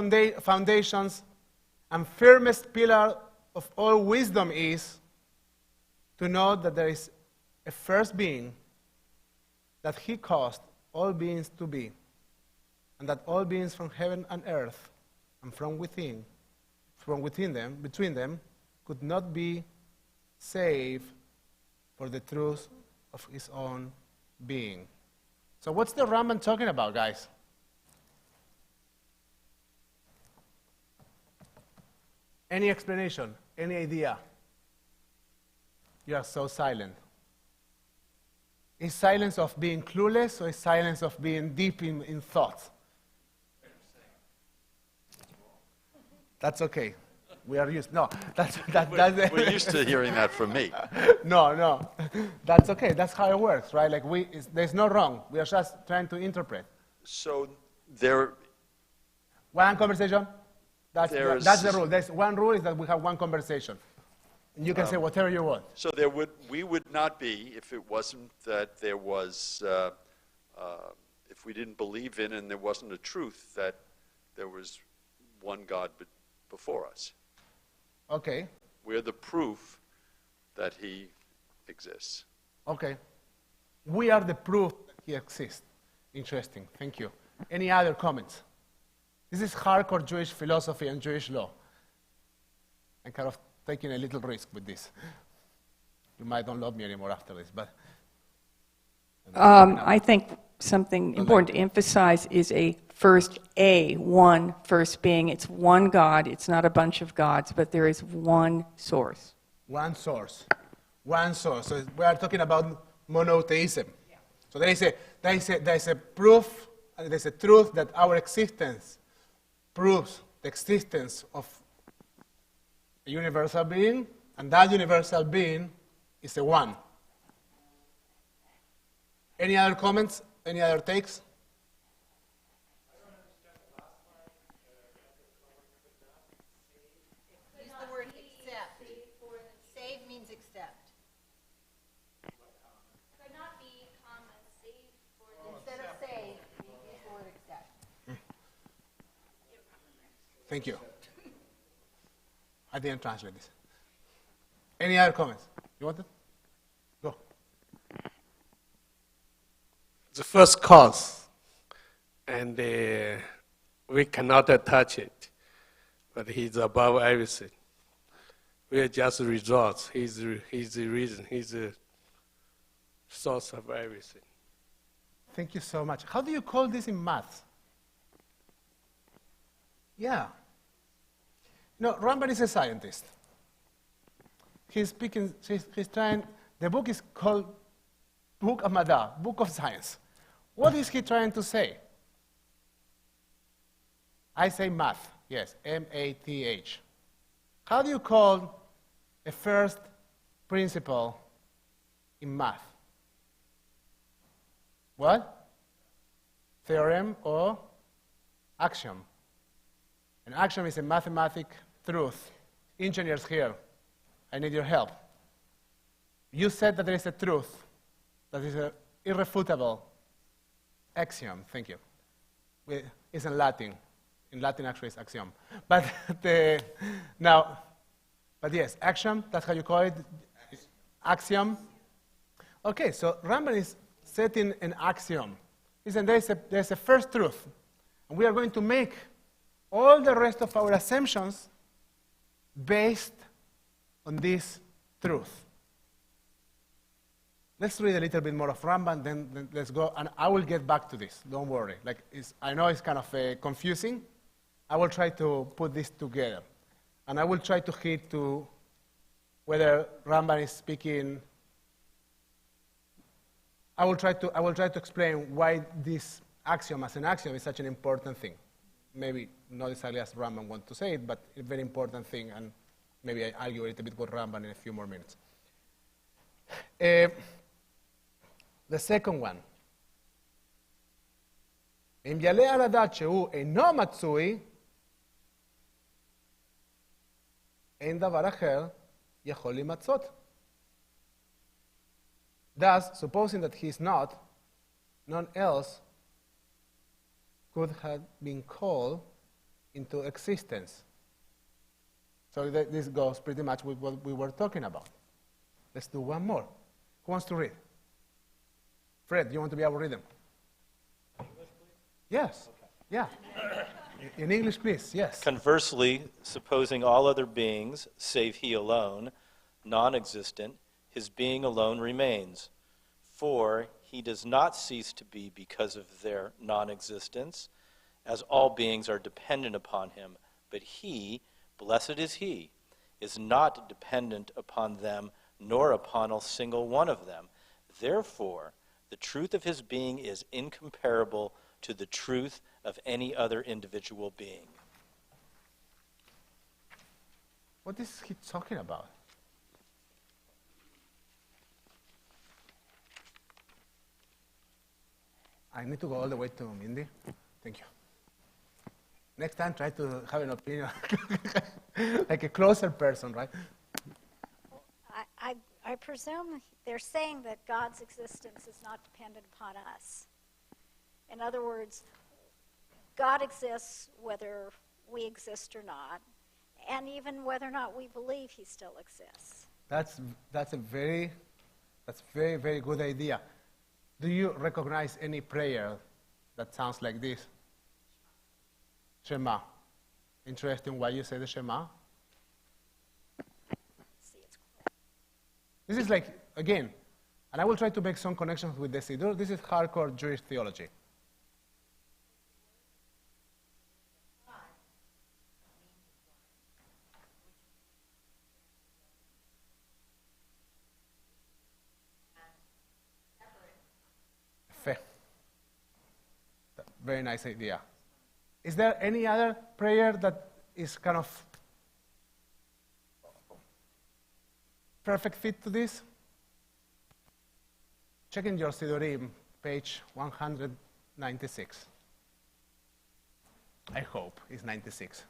foundations and firmest pillar of all wisdom is to know that there is a first being, that he caused all beings to be, and that all beings from heaven and earth and from within them, between them, could not be saved for the truth of his own being. So what's the Rambam talking about, guys? Any explanation? Any idea? You are so silent. Is silence of being clueless, or is silence of being deep in thought? That's okay. We are used. No, that's We're used to hearing that from me. No, that's okay. That's how it works, right? Like there's no wrong. We are just trying to interpret. So there, One conversation. That's the rule. There's one rule is that we have one conversation. You can say whatever you want. so we would not be if it wasn't that there was, if we didn't believe in and there wasn't a truth that there was one God before us. Okay. We're the proof that he exists. Okay. We are the proof that he exists. Interesting. Thank you. Any other comments? This is hardcore Jewish philosophy and Jewish law. I'm kind of taking a little risk with this. You might don't love me anymore after this, but... I think something important to emphasize is first being. It's one God. It's not a bunch of gods, but there is one source. One source. One source. So we are talking about monotheism. Yeah. So there is a proof, and there's a truth that our existence proves the existence of a universal being, and that universal being is a one. Any other comments? Any other takes? Use the word accept. Save means accept. Could not be comma saved for Instead of save, use the word accept. Thank you. I didn't translate this. Any other comments? You want it? Go. The first cause, and we cannot touch it, but he's above everything. We are just results. He's the reason. He's the source of everything. Thank you so much. How do you call this in math? Yeah. No, Rambam is a scientist. He's trying, the book is called Book of Mada, Book of Science. What is he trying to say? I say math, yes, M-A-T-H. How do you call a first principle in math? What? Theorem or axiom? An axiom is a mathematic truth. Engineers here, I need your help. You said that there is a truth that is an irrefutable axiom. Thank you. It's in Latin. In Latin, actually, it's axiom. But yes, axiom, that's how you call it? Axiom. Okay, so Rambam is setting an axiom. Listen, there's a first truth. And we are going to make all the rest of our assumptions based on this truth. Let's read a little bit more of Rambam, then let's go, and I will get back to this. Don't worry. I know it's kind of confusing. I will try to put this together, and I will try to hit to whether Rambam is speaking. I will try to explain why this axiom as an axiom is such an important thing. Maybe not exactly as Rambam wants to say it, but a very important thing, and maybe I argue a little bit with Rambam in a few more minutes. The second one. אם יעלה על הדעת שהוא אינו מצוי, אין דבר אחר יכול למצות. Thus, supposing that he is not, none else could have been called into existence. So this goes pretty much with what we were talking about. Let's do one more. Who wants to read? Fred, you want to be able to read them? English, please? Yes. Okay. Yeah. In English, please. Yes. Conversely, supposing all other beings, save he alone, non-existent, his being alone remains. For he does not cease to be because of their non-existence, as all beings are dependent upon him. But he, blessed is he, is not dependent upon them, nor upon a single one of them. Therefore, the truth of his being is incomparable to the truth of any other individual being. What is he talking about? I need to go all the way to Mindy. Thank you. Next time, try to have an opinion like a closer person, right? I presume they're saying that God's existence is not dependent upon us. In other words, God exists whether we exist or not, and even whether or not we believe he still exists. That's very, very good idea. Do you recognize any prayer that sounds like this? Shema. Interesting why you say the Shema. This is like, again, and I will try to make some connections with the Siddur. This is hardcore Jewish theology. Fe. Very nice idea. Is there any other prayer that is kind of perfect fit to this? Check in your Siddurim, page 196. I hope it's 96.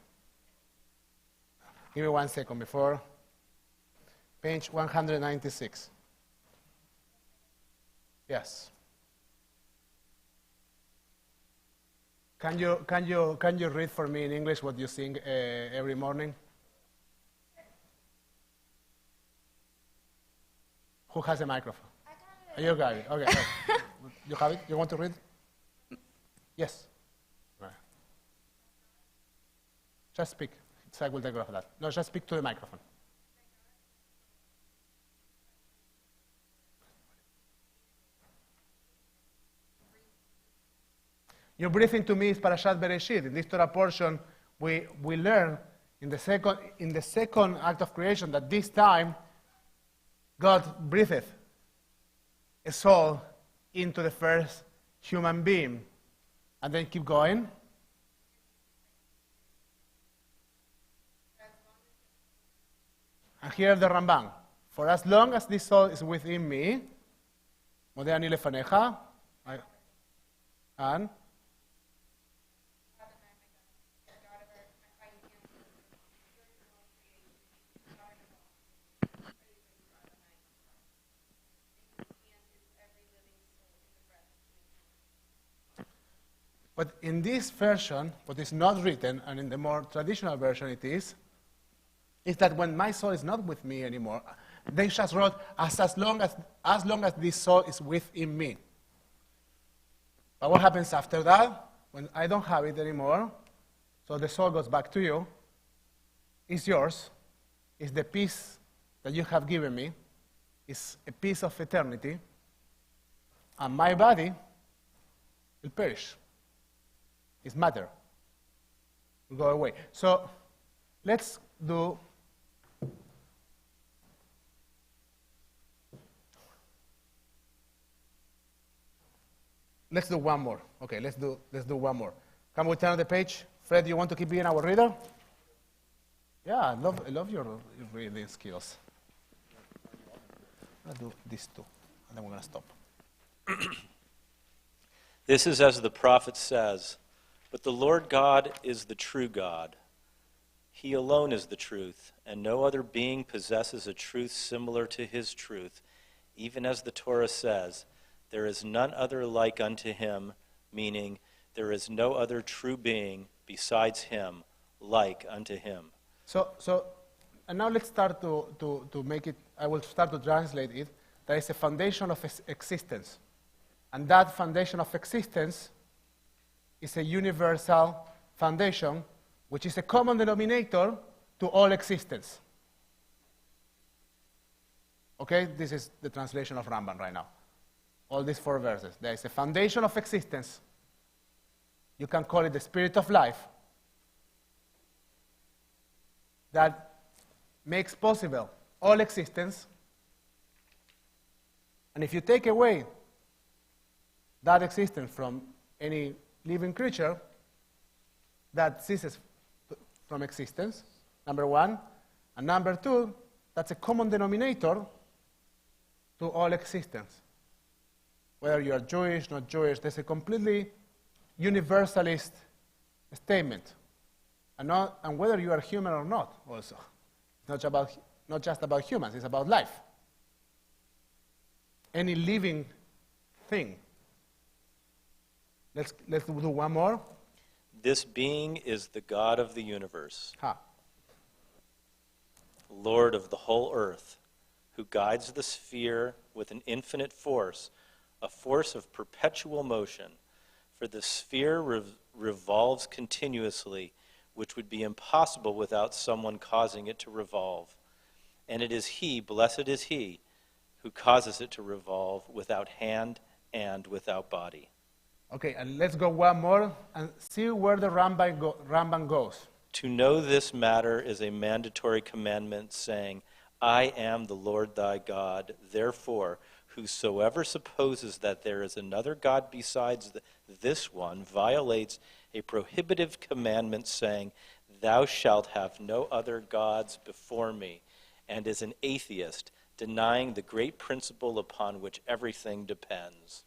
Give me 1 second before. Page 196. Yes. Can you read for me in English what you sing every morning? Who has a microphone? I got it. You got it. Okay. You have it? You want to read? Yes. Right. Just speak. So I will take care of that. No, just speak to the microphone. Your breathing to me is Parashat Bereshit. In this Torah portion, we learn in the second act of creation that this time God breathed a soul into the first human being. And then keep going. And here the Ramban. For as long as this soul is within me, מודה אני לפניך, and but in this version, what is not written, and in the more traditional version it is that when my soul is not with me anymore, they just wrote, as long as this soul is within me. But what happens after that? When I don't have it anymore, so the soul goes back to you, it's yours, it's the peace that you have given me, it's a piece of eternity, and my body will perish. It's matter. Will go away. So let's do one more. Okay, let's do one more. Can we turn the page? Fred, you want to keep being our reader? Yeah, I love your reading skills. I'll do these two, and then we're going to stop. This is as the prophet says, but the Lord God is the true God. He alone is the truth, and no other being possesses a truth similar to his truth, even as the Torah says, there is none other like unto him, meaning there is no other true being besides him like unto him. So and now let's start to make it, I will start to translate it. There is a foundation of existence. And that foundation of existence is a universal foundation, which is a common denominator to all existence. Okay, this is the translation of Rambam right now. All these 4 verses. There is a foundation of existence. You can call it the spirit of life that makes possible all existence. And if you take away that existence from any living creature, that ceases from existence, number 1. And number 2, that's a common denominator to all existence. Whether you are Jewish, not Jewish, there's a completely universalist statement. And whether you are human or not, also. It's not just about humans, it's about life. Any living thing. Let's do one more. This being is the God of the universe, Ha. Lord of the whole earth, who guides the sphere with an infinite force, a force of perpetual motion. For the sphere revolves continuously, which would be impossible without someone causing it to revolve. And it is he, blessed is he, who causes it to revolve without hand and without body. Okay, and let's go one more and see where the Rambam goes. To know this matter is a mandatory commandment, saying, I am the Lord thy God. Therefore, whosoever supposes that there is another God besides this one violates a prohibitive commandment, saying, Thou shalt have no other gods before me, and is an atheist, denying the great principle upon which everything depends.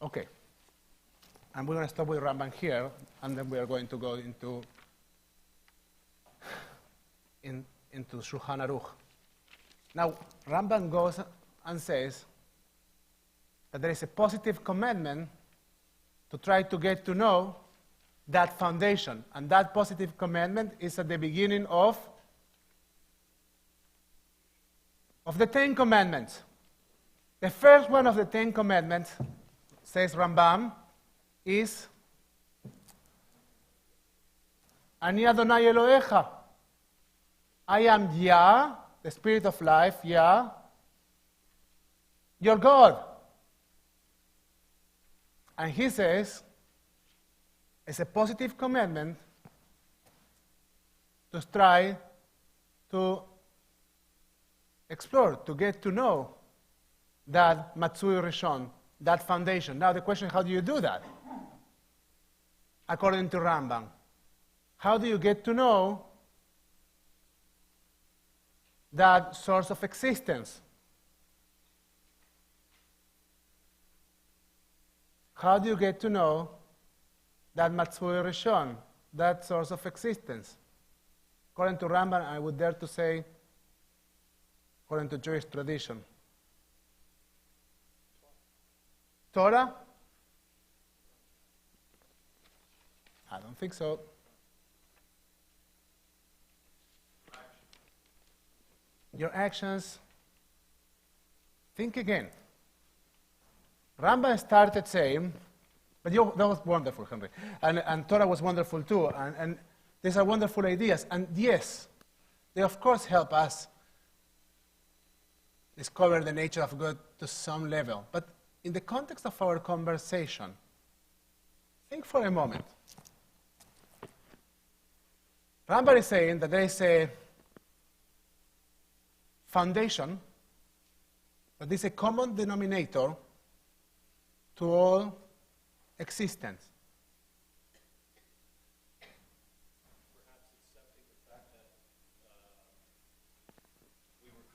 Okay. And we're going to stop with Rambam here, and then we are going to go into Shulchan Aruch. Now, Rambam goes and says that there is a positive commandment to try to get to know that foundation. And that positive commandment is at the beginning of the 10 Commandments. The first one of the 10 Commandments, says Rambam, is Ani Adonai Elohecha. I am Yah, the spirit of life, Yah, your God. And he says, It's a positive commitment to try to explore, to get to know that Matsui Rishon, that foundation. Now the question, how do you do that? According to Rambam, how do you get to know that source of existence? How do you get to know that Matsui Rishon, that source of existence? According to Rambam, I would dare to say, according to Jewish tradition. Torah? I don't think so. Your actions. Think again. Rambam started saying, but that was wonderful, Henry. And Torah was wonderful too. And these are wonderful ideas. And yes, they of course help us discover the nature of God to some level. But in the context of our conversation, think for a moment. Rambam is saying that there is a foundation, but there's a common denominator to all existence. Perhaps accepting the fact that we were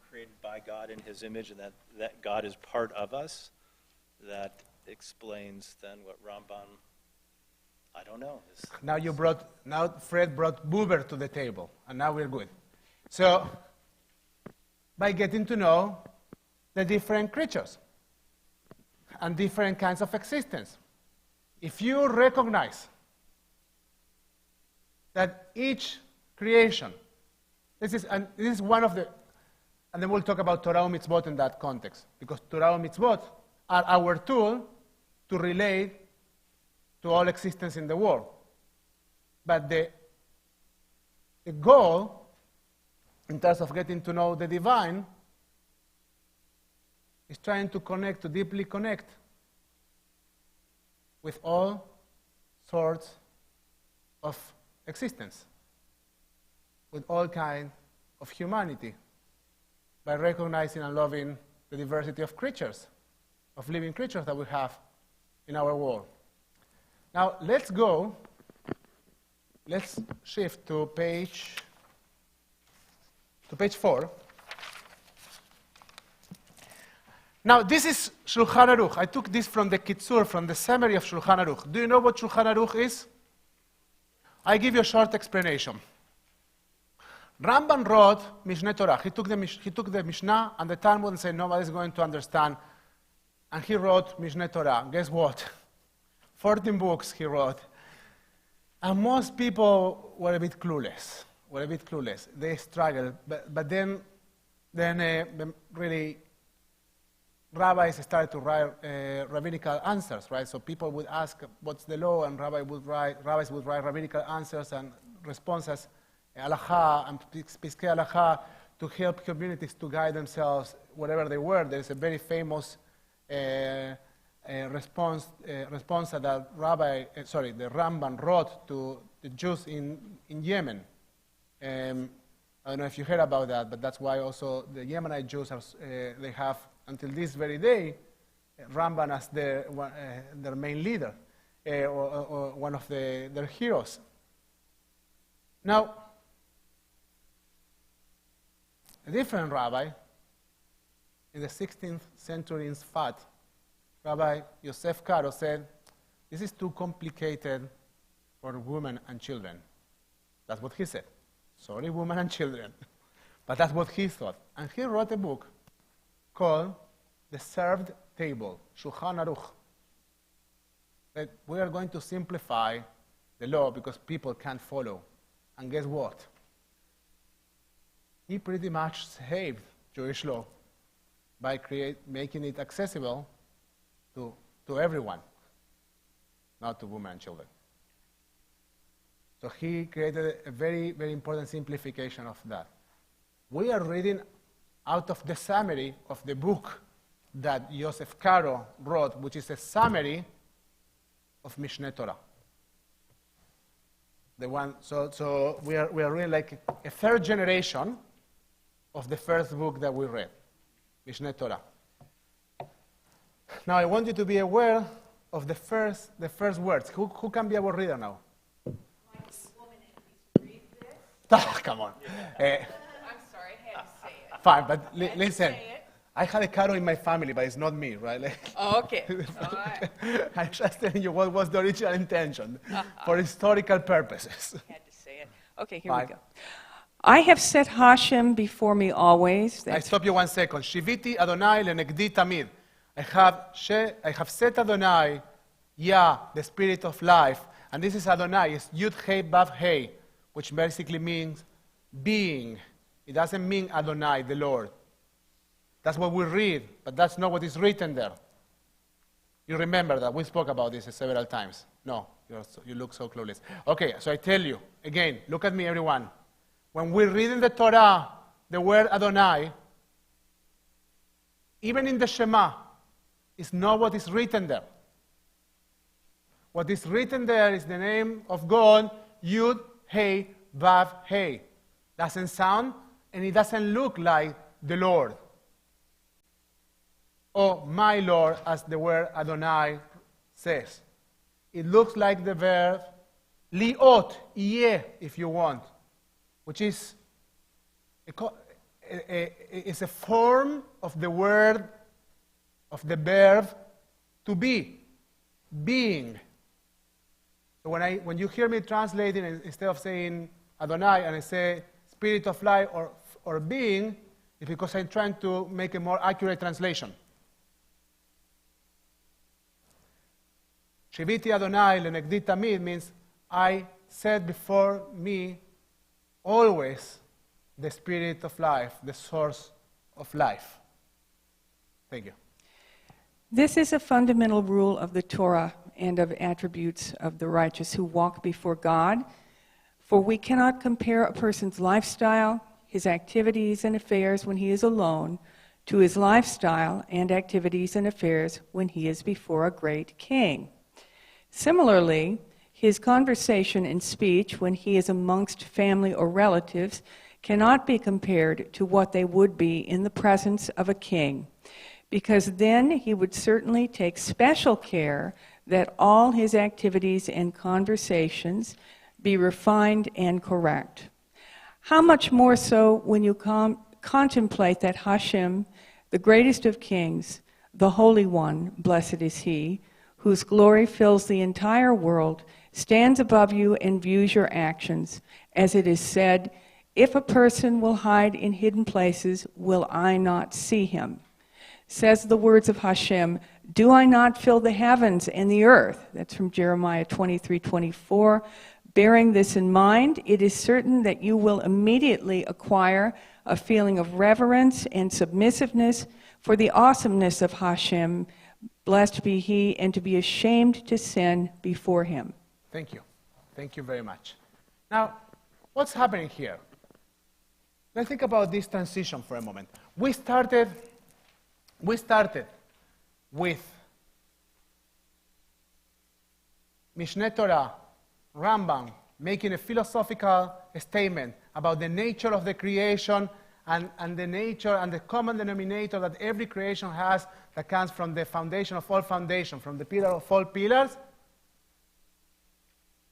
created by God in His image, and that God is part of us. That explains then what Ramban, I don't know. Now Fred brought Buber to the table, and now we're good. So, by getting to know the different creatures and different kinds of existence, if you recognize that each creation, this is one of the, and then we'll talk about Torah Mitzvot in that context, because Torah Mitzvot are our tool to relate to all existence in the world. But the goal, in terms of getting to know the divine, is trying to connect, to deeply connect with all sorts of existence, with all kinds of humanity, by recognizing and loving the diversity of creatures, of living creatures that we have in our world. Now, let's shift to page 4. Now, this is Shulchan Aruch. I took this from the Kitzur, from the summary of Shulchan Aruch. Do you know what Shulchan Aruch is? I give you a short explanation. Rambam wrote Mishneh Torah. He took the Mishnah and the Talmud and said, nobody's going to understand. And he wrote Mishneh Torah. Guess what? 14 books he wrote. And most people were a bit clueless. They struggled. But then really, rabbis started to write rabbinical answers, right? So people would ask, what's the law? And rabbis would write rabbinical answers and responses, halakha and piskei halakha, to help communities to guide themselves wherever they were. There's a very famous response that the Rambam wrote to the Jews in Yemen. I don't know if you heard about that, but that's why also the Yemenite Jews they have until this very day Rambam as their main leader or one of their heroes. Now, a different rabbi in the 16th century in Sfat, Rabbi Yosef Karo, said, this is too complicated for women and children. That's what he said. Sorry, women and children. But that's what he thought. And he wrote a book called The Served Table, Shulchan Aruch. That we are going to simplify the law because people can't follow. And guess what? He pretty much saved Jewish law by making it accessible to everyone, not to women and children. So he created a very, very important simplification of that. We are reading out of the summary of the book that Yosef Karo wrote, which is a summary of Mishneh Torah. The one, so we are really like a third generation of the first book that we read, Mishneh Torah. Now I want you to be aware of the first words. Who can be our reader now? Oh, come on. I'm sorry, I had to say it. Fine, but listen. I had a Caro in my family, but it's not me, right? Okay, all right. I'm just telling you what was the original intention for historical purposes. Had to say it. Okay, here Fine. we go. I have set Hashem before me always. I stop you 1 second. Shiviti Adonai lenegdi tamid. I have set Adonai, Yah, the spirit of life. And this is Adonai. It's Yud Hei Vav Hei, which basically means being. It doesn't mean Adonai, the Lord. That's what we read, but that's not what is written there. You remember that. We spoke about this several times. No, you look so clueless. Okay, so I tell you, again, look at me, everyone. When we read in the Torah the word Adonai, even in the Shema, it's not what is written there. What is written there is the name of God, Yud, Hei, Vav, Hei. Doesn't sound, and it doesn't look like the Lord. Or my Lord, as the word Adonai says. It looks like the verb liot, iye, if you want, which is a form of the word, of the verb to be, being. So when you hear me translating, instead of saying Adonai, and I say spirit of life or being, it's because I'm trying to make a more accurate translation. Shiviti Adonai lenegdi tamid means I set before me always the spirit of life, the source of life. Thank you. This is a fundamental rule of the Torah and of attributes of the righteous who walk before God, for we cannot compare a person's lifestyle, his activities and affairs when he is alone, to his lifestyle and activities and affairs when he is before a great king. Similarly, his conversation and speech when he is amongst family or relatives cannot be compared to what they would be in the presence of a king, because then he would certainly take special care that all his activities and conversations be refined and correct. How much more so when you contemplate that Hashem, the greatest of kings, the Holy One, blessed is he, whose glory fills the entire world, stands above you and views your actions. As it is said, if a person will hide in hidden places, will I not see him? Says the words of Hashem, do I not fill the heavens and the earth? That's from Jeremiah 23:24. Bearing this in mind, it is certain that you will immediately acquire a feeling of reverence and submissiveness for the awesomeness of Hashem, blessed be he, and to be ashamed to sin before him. Thank you. Thank you very much. Now, what's happening here? Let's think about this transition for a moment. We started with Mishneh Torah, Rambam, making a philosophical statement about the nature of the creation and the nature and the common denominator that every creation has that comes from the foundation of all foundation, from the pillar of all pillars.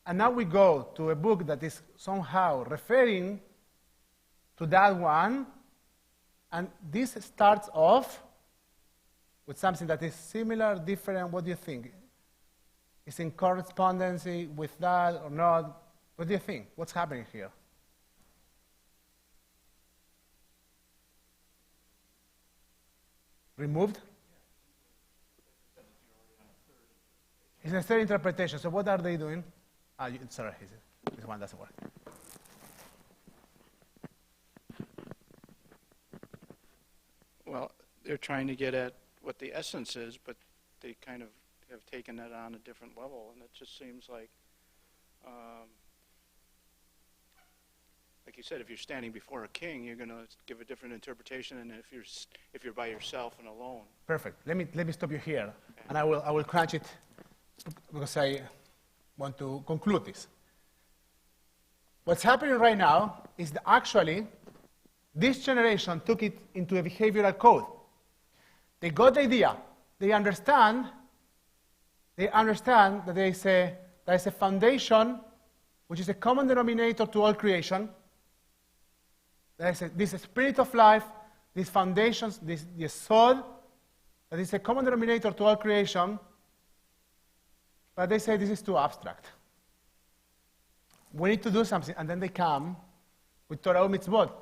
And now we go to a book that is somehow referring to that one, and this starts off with something that is similar, different. What do you think? Is in correspondency with that or not? What do you think? What's happening here? Removed? It's a third interpretation. So what are they doing? Sorry, this one doesn't work. Well, they're trying to get at what the essence is, but they kind of have taken it on a different level, and it just seems like you said, if you're standing before a king, you're going to give a different interpretation than if you're by yourself and alone. Perfect. Let me stop you here, and I will crunch it because I want to conclude this. What's happening right now is that actually this generation took it into a behavioral code. They got the idea. They understand that there is a foundation which is a common denominator to all creation. There is this spirit of life, these foundations, this soul, that is a common denominator to all creation. But they say this is too abstract. We need to do something. And then they come with Torah mitzvot.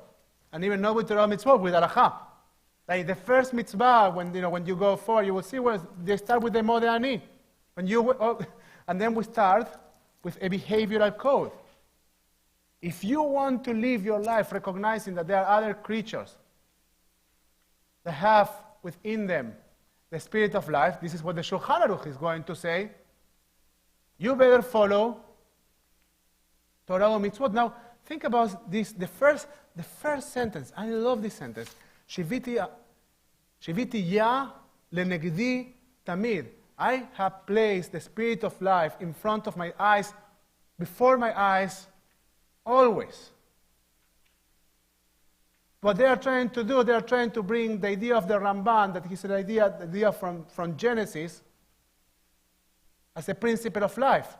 And even not with Torah mitzvot, with halacha. Like the first mitzvah, when you go forward, you will see where they start with the modeh ani. And then we start with a behavioral code. If you want to live your life recognizing that there are other creatures that have within them the spirit of life, this is what the Shulchan Aruch is going to say. You better follow Torah or mitzvot. Now, think about this. The first sentence. I love this sentence. Shiviti ya lenegdi tamid. I have placed the spirit of life in front of my eyes, before my eyes, always. What they are trying to do, they are trying to bring the idea of the Ramban, that is the idea from Genesis, as a principle of life.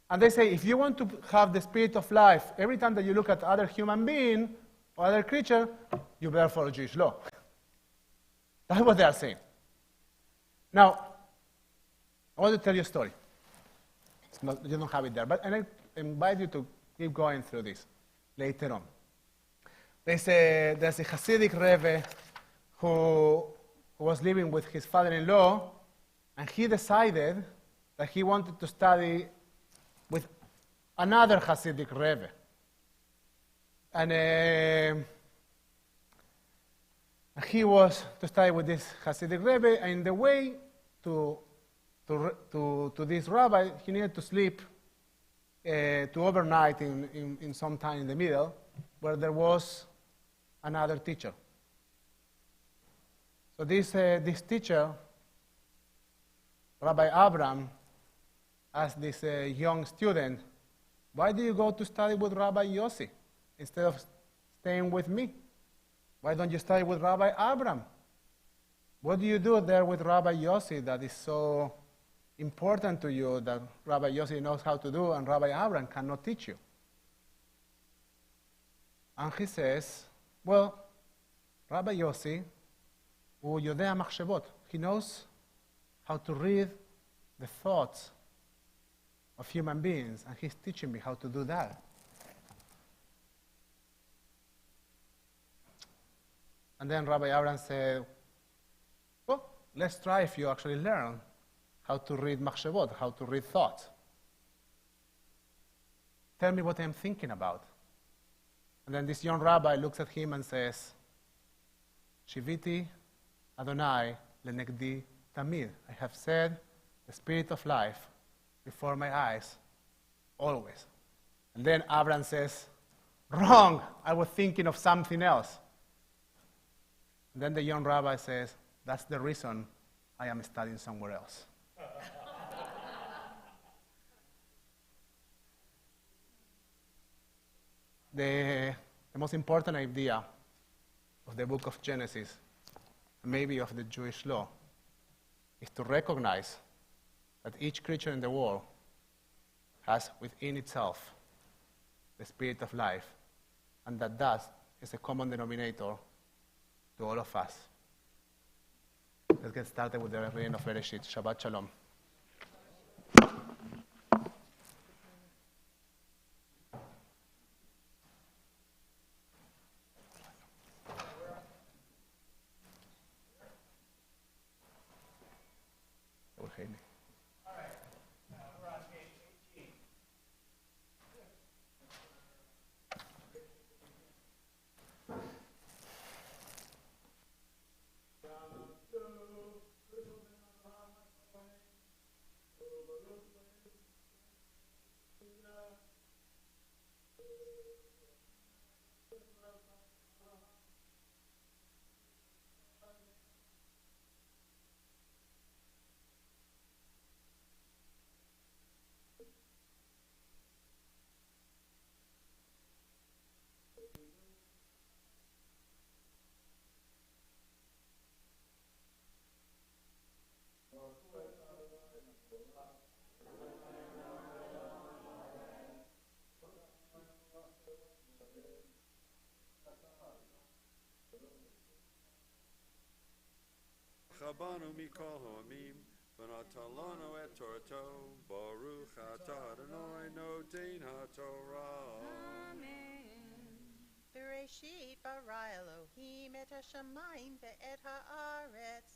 And they say, if you want to have the spirit of life, every time that you look at other human being or other creature, you better follow Jewish law. That's what they are saying. Now, I want to tell you a story. You don't have it there, and I invite you to keep going through this later on. There's a Hasidic Rebbe who was living with his father-in-law, and he decided that he wanted to study with another Hasidic Rebbe. And he was to study with this Hasidic Rebbe, and the way to this rabbi, he needed to sleep, to overnight in some time in the middle, where there was another teacher. So this teacher, Rabbi Abram, asked this young student, why do you go to study with Rabbi Yossi instead of staying with me? Why don't you study with Rabbi Abram? What do you do there with Rabbi Yossi that is so important to you that Rabbi Yossi knows how to do and Rabbi Abram cannot teach you? And he says, well, Rabbi Yossi, הוא יודע מחשבות. He knows how to read the thoughts of human beings, and he's teaching me how to do that. And then Rabbi Abraham said, well, let's try if you actually learn how to read machshavot, how to read thoughts. Tell me what I'm thinking about. And then this young rabbi looks at him and says, Shiviti Adonai lenegdi tamid. I have said the spirit of life before my eyes, always. And then Abraham says, wrong, I was thinking of something else. And then the young rabbi says, that's the reason I am studying somewhere else. The most important idea of the book of Genesis, maybe of the Jewish law, is to recognize that each creature in the world has within itself the spirit of life, and that is a common denominator to all of us. Let's get started with the reading of Bereshit. Shabbat Shalom. Chabanu mikol ha'amim, v'natalanu et Torato, Baruch atah Adonai noten ha'torah. Bereshit bara Elohim et hashamayim ve'et haaretz,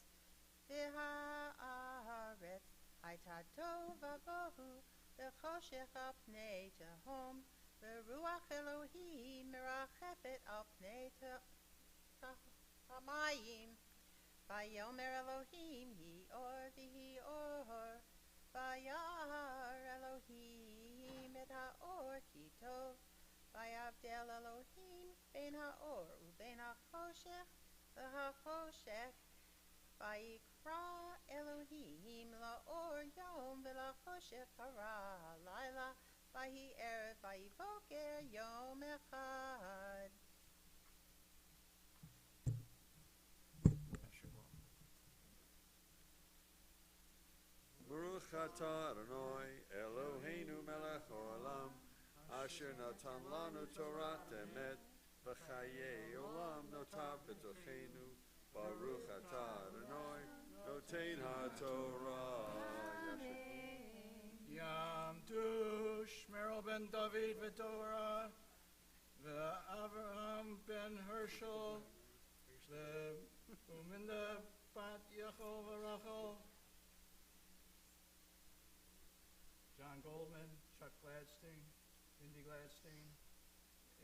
v'haaretz hayta tova bohu, v'choshech al pnei tehom, v'ruach Elohim merachefet al pnei hamayim. Vayomer Elohim hi or v'hi or, vayar Elohim et haor ki tov, vayavdel Elohim ben haor uben hachoshech v'hachoshech, vayikra Elohim laor yom v'lachoshech hara laila, vayi erev vayiboker yom echad. Baruch atah Adonai Eloheinu melech haolam, asher natan lanu Torat emet, v'chayei olam notav b'tochenu. Baruch atah Adonai noten ha'torah. Yam tu Shmerel ben David v'Torah, v'Avraham ben Herschel, v'Uminda bat Yachol v'Rachel, John Goldman, Chuck Gladstein, Indy Gladstein,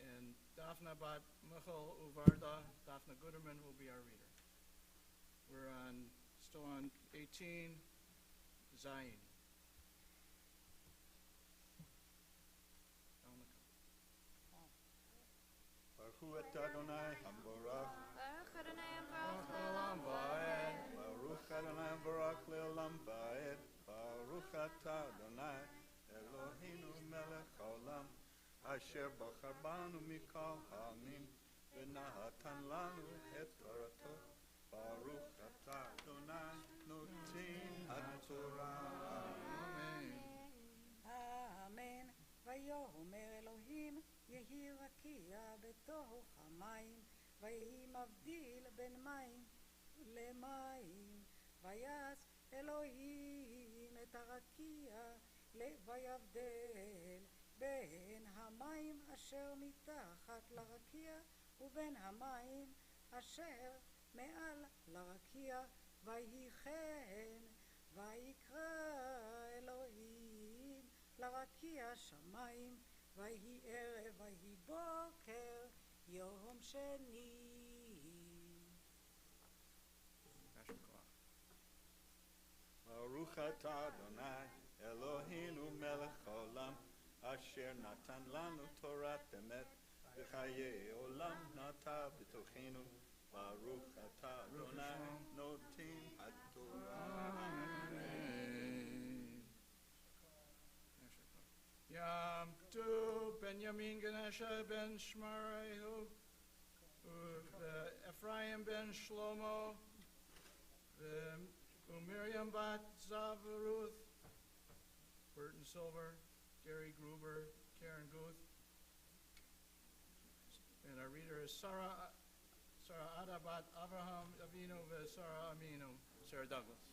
and Daphna bat Michal Uvarda. Daphna Guterman will be our reader. We're still on 18, Zion. Baruch et Adonai Hamborach, Baruch Adonai Baruch Olam Va'ed. Baruch Adonai Hamborach le'olam va'ed, Baruch atah Adonai Eloheinu melech haolam, asher bachar banu mikol ha'amim, v'natan lanu et Torato, Baruch atah Adonai noten ha'torah. Amen. ויאמר אלוהים יהי רקיע בתוך המים, ויהי מבדיל בין מים למים. ויעש אלוהים את הרקיע ויבדל בין המים אשר מתחת לרקיע ובין המים אשר מעל לרקיע. ויהי כן, ויקרא אלוהים לרקיע שמיים, ויהי ערב ויהי בוקר יום שני. Baruch atah Adonai Eloheinu melech haolam, asher natan lanu Torat emet, v'chayei olam nata b'tochenu. Baruch atah Adonai noten ha'torah. Yam tu Benjamin Ganesha ben Shmarehu, Ephraim ben Shlomo, Miriam bat Zavaruth, Burton Silver, Gary Gruber, Karen Guth, and our reader is Sarah Adabat Avraham Avinu Sarah Aminu, Sarah Douglas.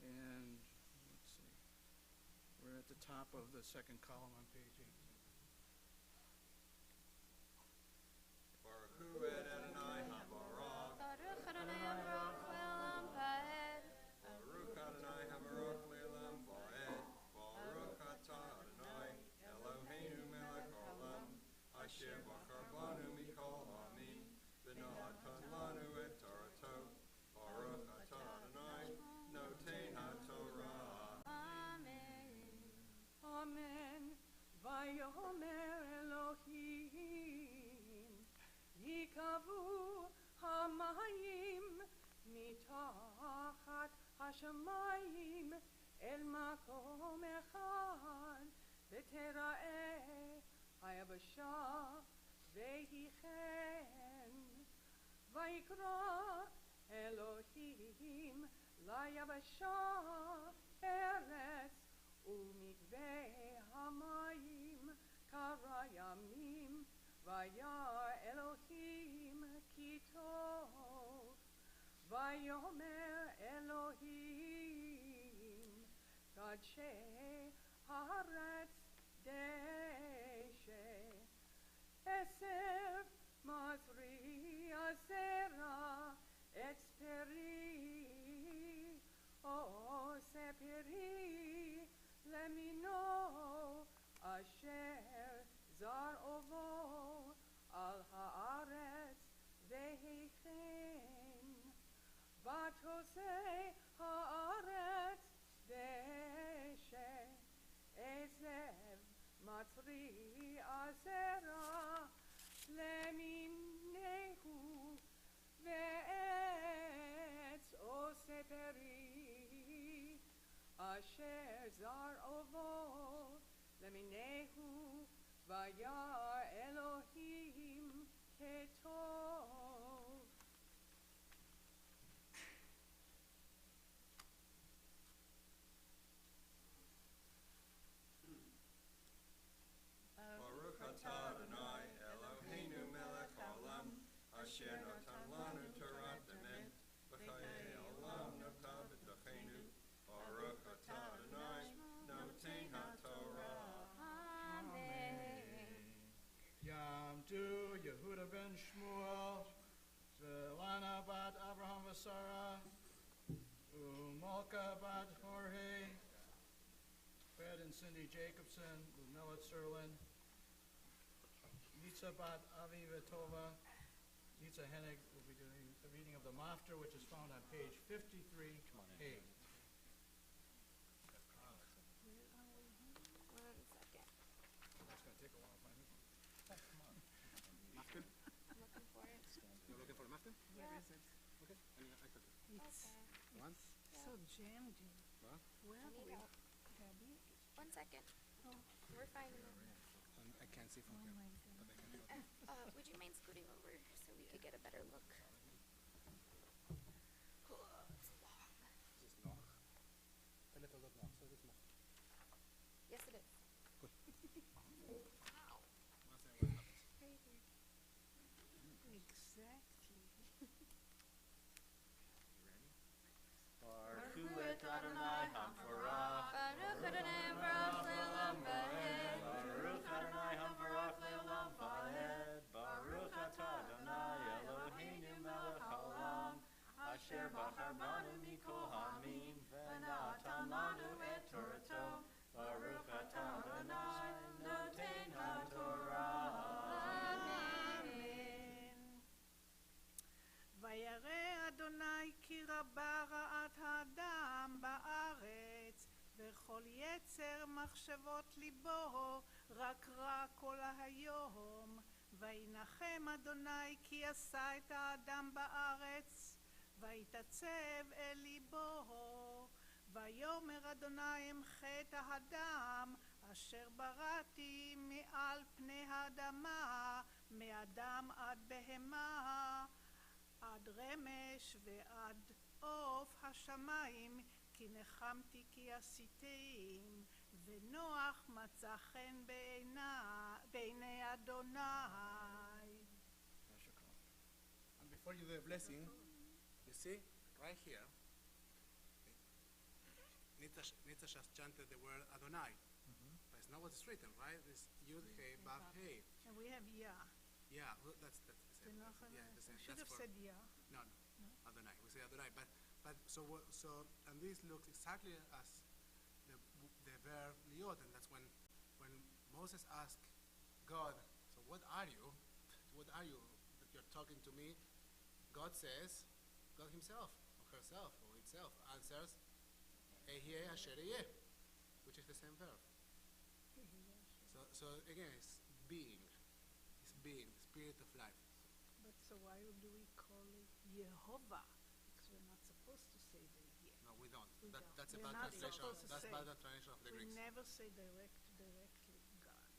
And let's see, we're at the top of the second column on page 18. Baruch et Adonai Habarach. Baruch Adonai Baruch Le'olam Va'ed. Baruch Adonai Habarach le'olam va'ed. Baruch atah Adonai Eloheinu melech haolam, asher bachar banu mikol ha'amim, v'natan lanu et Torato. Baruch atah Adonai noten ha'torah. Amen. Amen. ויאמר אלוהים ייקבעו המים מתחת השמיים אל מקום אחד, ותראה היבשה ויהי כן. ויקרא אלוהים ליבשה ומקווה המים קרא ימים, וירא אלוהים כי טוב. ויאמר אלוהים קדשי הארץ דשא, עשב מזריע זרע עץ פרי, עושה פרי למינו, אשר זרעו בו על הארץ והיכן. ותוצא הארץ דשא, עשב מצריע זרע למיניהו, ועץ עושה פרי, אשר זרעו בו למיניהו, וירא אלוהים כטוב. Baruch atah Adonai Eloheinu melech haolam, asher natan lanu Torat emet, v'chayei olam nota b'tochenu. Baruch atah Adonai noten haTorah. Amen. Yamdu Yehuda ben Shmuel, Zelana bat Abraham v'Sarah, Umalka bat Jorge, Fred and Cindy Jacobson, Ludmilla Serlin, Nitza bat Avi Vetova, Nitza Hennig will be doing the reading of the Mafter, which is found on page 53A. One second. It's going to take a while to find this one. Maftin? I'm looking for it. You're looking for a maftin? Where is it? Okay. I took it. It's Okay. One? so jammed in. What? Where I need we? help. Gabby? 1 second. We're finding it. I can't see from Oh here. my God. But I can help you. Would you mind scooting over so we could get a better look? Oh, it's long. This is noch. A little bit noch. So this is noch. Yes, it is. Good. Wow. Once I will have it. Crazy. Exactly. Baruch hu et Adonai hamforach. Baruch Adonai Baruch Le'olam Vaed. Baruch Adonai hamforach le'olam vaed. Baruch atah Adonai Eloheinu melech haolam, asher bachar banu mikol hamim, v'natan lanu et Torato. Baruch atah Adonai noten haTorah. Amen. וירא אדוני כי רבה רעת האדם בארץ, וכל יצר מחשבות ליבו רק רע כל היום. וינחם אדוני כי עשה את האדם בארץ, ויתעצב אל ליבו. ויאמר אדוני אמחה את האדם אשר בראתי מעל פני האדמה, מאדם עד בהמה, עד רמש ועד עוף השמיים, כי נחמתי כי עשיתם, ונוח מצא חן בעיני אדוני. And before you do the blessing, you see, right here, Nitza just chanted the word Adonai. But it's not what's written, right? It's Yud, He, Vav, He. And we have Yah. Yeah, well, that's the same. Yeah, the same. Should That's have for- said Yah. No, Adonai. We say Adonai, but and this looks exactly as the verb liot, and that's when Moses asked God, so what are you? What are you that you're talking to me? God says, God Himself, or herself, or itself answers, Ehyeh asher ehyeh, which is the same verb. So again, it's being, spirit of life. But so why do we call it Yehovah? Because we're not supposed to say the Yeh. No, we don't. We don't. That's a We're bad not translation. supposed to That's say. bad translation of the We Greeks. never say directly God.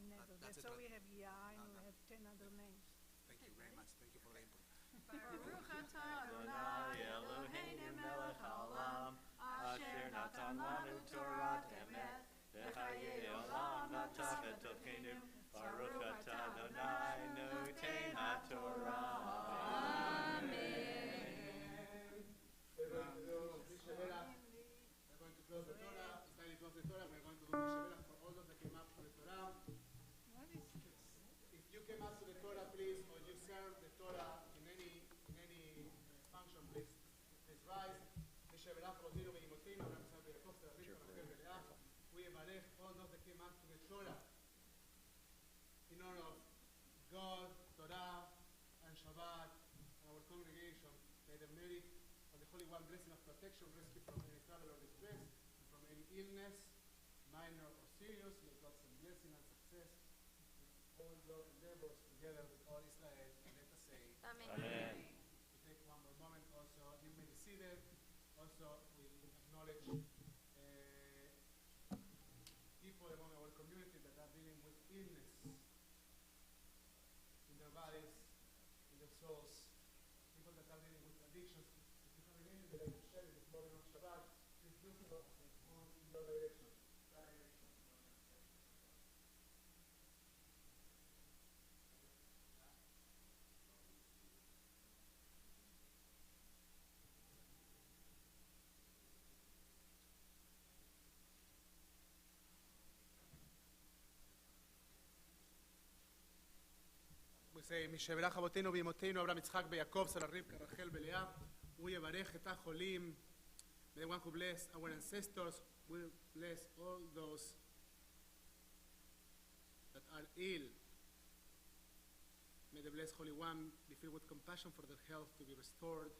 Never. That's That's a why we tra- have Yah and no. we have 10 other names. Thank you very much. Thank you for the input. Adonai Eloheinu melech haolam, asher natan lanu Torah emet, v'chaye olam natach et tokenu, Baruch atah Adonai noten haTorah. We're going to do Mishaberach. We're going to close the Torah. Slightly close the Torah. We're going to do Mishaberach for all those that came up to the Torah. If you came up to the Torah, please, or you serve the Torah in any function, please rise. Mishaberach Rabotinu ve'imotinu, Abraham, Yitzchak, Yaakov, Rachel, Leah. We evarech all those that came up to the Torah in honor of God, Torah, and Shabbat, and our congregation. May the merit of the Holy One blessing of protection, rescue from any trouble or distress, from any illness, minor or serious. May God send blessing and success in all your endeavors together with all Israel. And let us say, Amen. We take one more moment also. You may be seated. Also, we acknowledge people among our community that are dealing with illness in their bodies, in their souls. People that are dealing with addictions. If you have any that I can share this morning on Shabbat, please do so in your direction. That direction. We say, משברך אבותינו ואמותינו, אברהם, יצחק ויעקב, שרה רבקה, רחל ולאה, הוא יברך את החולים. The one who bless our ancestors will bless all those that are ill. May the blessed Holy One be filled with compassion for their health to be restored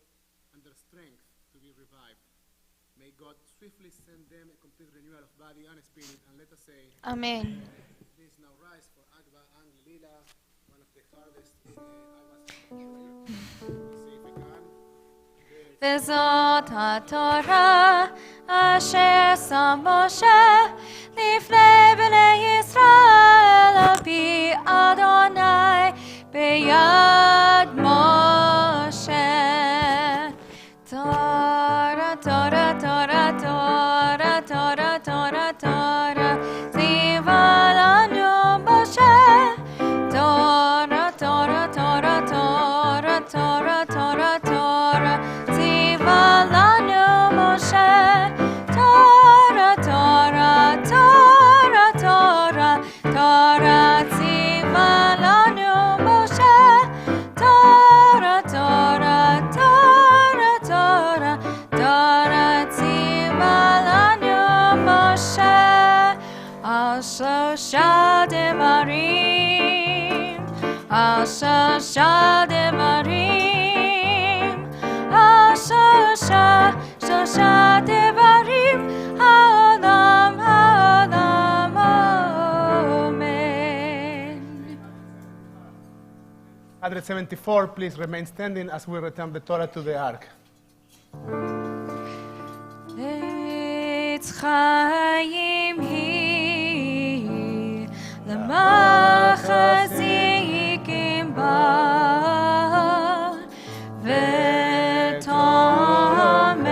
and their strength to be revived. May God swiftly send them a complete renewal of body and spirit. And let us say, Amen. please now rise for Agba and Lila, one of the hardest Agba's. See if we can. וזאת התורה אשר שם משה לפני בני ישראל על פי אדוני ביד משה. תורה, תורה, תורה, תורה, תורה, תורה, תורה, ציווה לנו משה. תורה, תורה, תורה, תורה, תורה, תורה, תורה, ציווה לנו משה. תורה, תורה, תורה, תורה, תורה, ציווה לנו משה. תורה, תורה, תורה, תורה, תורה, ציווה לנו משה. על שלושה דברים, על שלושה דברים, על שלושה דברים, העולם, העולם, אמן. 174, please remain standing as we return the Torah to the ark. עץ חיים היא למחזיקים בה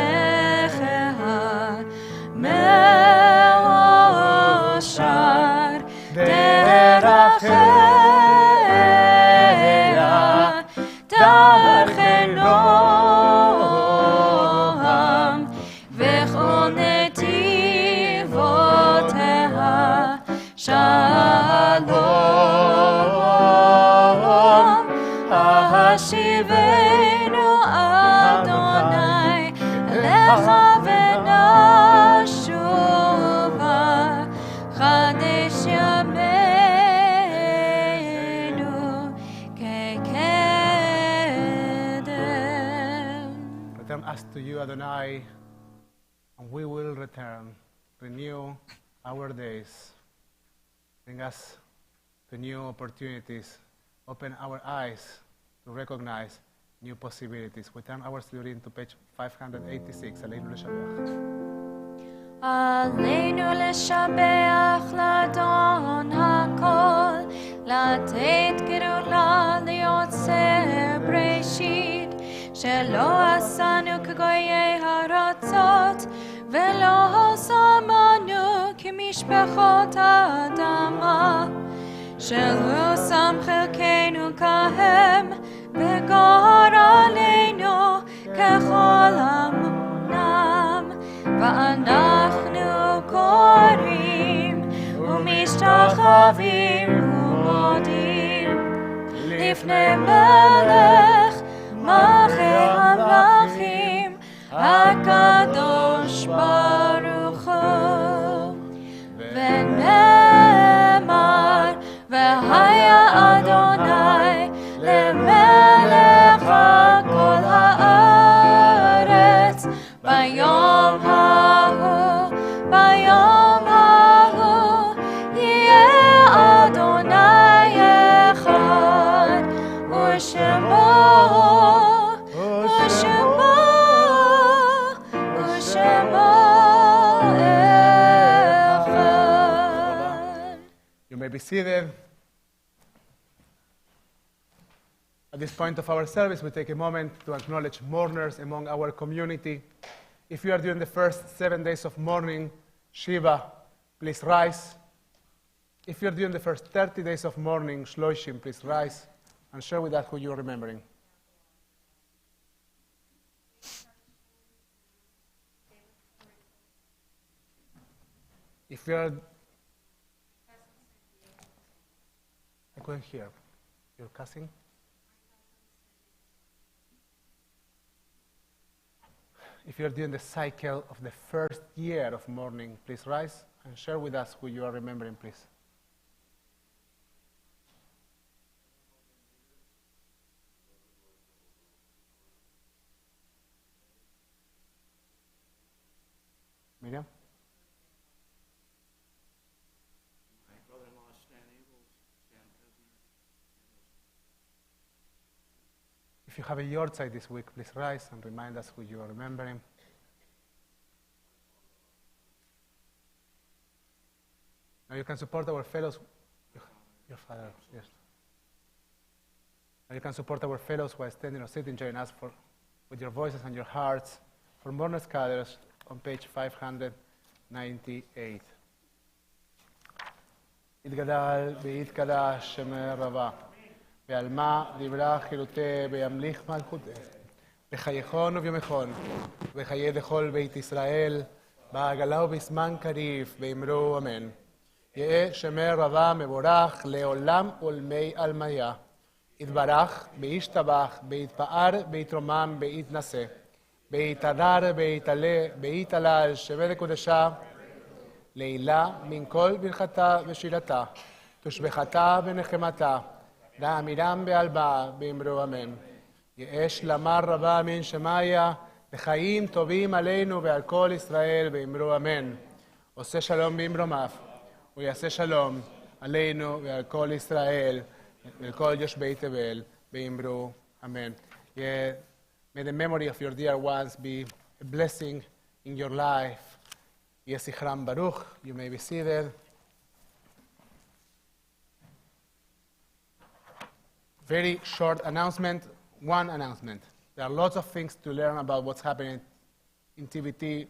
ותומכיה מאושר דרכיה דרכי נועם וכל נתיבותיה שלום. השיבנו אדוני אליך ונשובה, חדש ימינו כקדם. Return us to you, Adonai, and we will return. Renew our days. Bring us to new opportunities. Open our eyes to recognize new possibilities. We turn our study to page 586. עלינו לשבח. עלינו לשבח לאדון הכל, לתת גדולה ליוצר בראשית, שלא עשנו כגויי הארצות, ולא שמענו כמשפחות האדמה, שלא שם חלקנו כהם, וגור עלינו ככל המונם, ואנחנו קוראים ומשתחווים ומודים לפני מלך מלכי המלכים הקדוש ברוך הוא. ונאמר והיה אדוני למלך על כל הארץ ביום ההוא, ביום ההוא יהיה אדוני אחד ושמו You may be seated. At this point of our service, we take a moment to acknowledge mourners among our community. If you are during the first 7 days of mourning, Shiva, please rise. If you're during the first 30 days of mourning, Shloshim, please rise and share with us who you are remembering. If you're... I couldn't hear. Your cousin? If you're doing the cycle of the first year of mourning, please rise and share with us who you are remembering, please. Miriam? My brother-in-law, Stan Abels. If you have a yahrzeit this week, please rise and remind us who you are remembering. Now you can support our fellows. Your father, yes. Now you can support our fellows who are standing or sitting, join us with your voices and your hearts for Mourners Kaddish on page 598. יתגדל ויתקדש שמי רבה, ועלמה דברה חילותי וימליך מלכותי, בחייכון וביומכון, וחיי דכל בית ישראל, בעגלה ובזמן קריב, ואמרו אמן. יהא שמי רבה מבורך לעולם ולמי עלמיה, יתברך, וישתבח, ויתפאר, ויתרומם, ויתנשא, ויתהדר, ויתעלה, ויתהלל, שווה לקודשה, לעילה מן כל ברכתה ושירתה, תושבחתה ונחמתה, דאמירם בעלבה, באמרו אמן. יהא שלמה רבה מן שמיה, וחיים טובים עלינו ועל כל ישראל, באמרו אמן. עושה שלום במרומיו, ויעשה שלום עלינו ועל כל ישראל, ועל כל יושבי תבל, באמרו אמן. May the memory of your dear ones be a blessing in your life. Yesichram Baruch, you may be seated. Very short announcement, one announcement. There are lots of things to learn about what's happening in TVT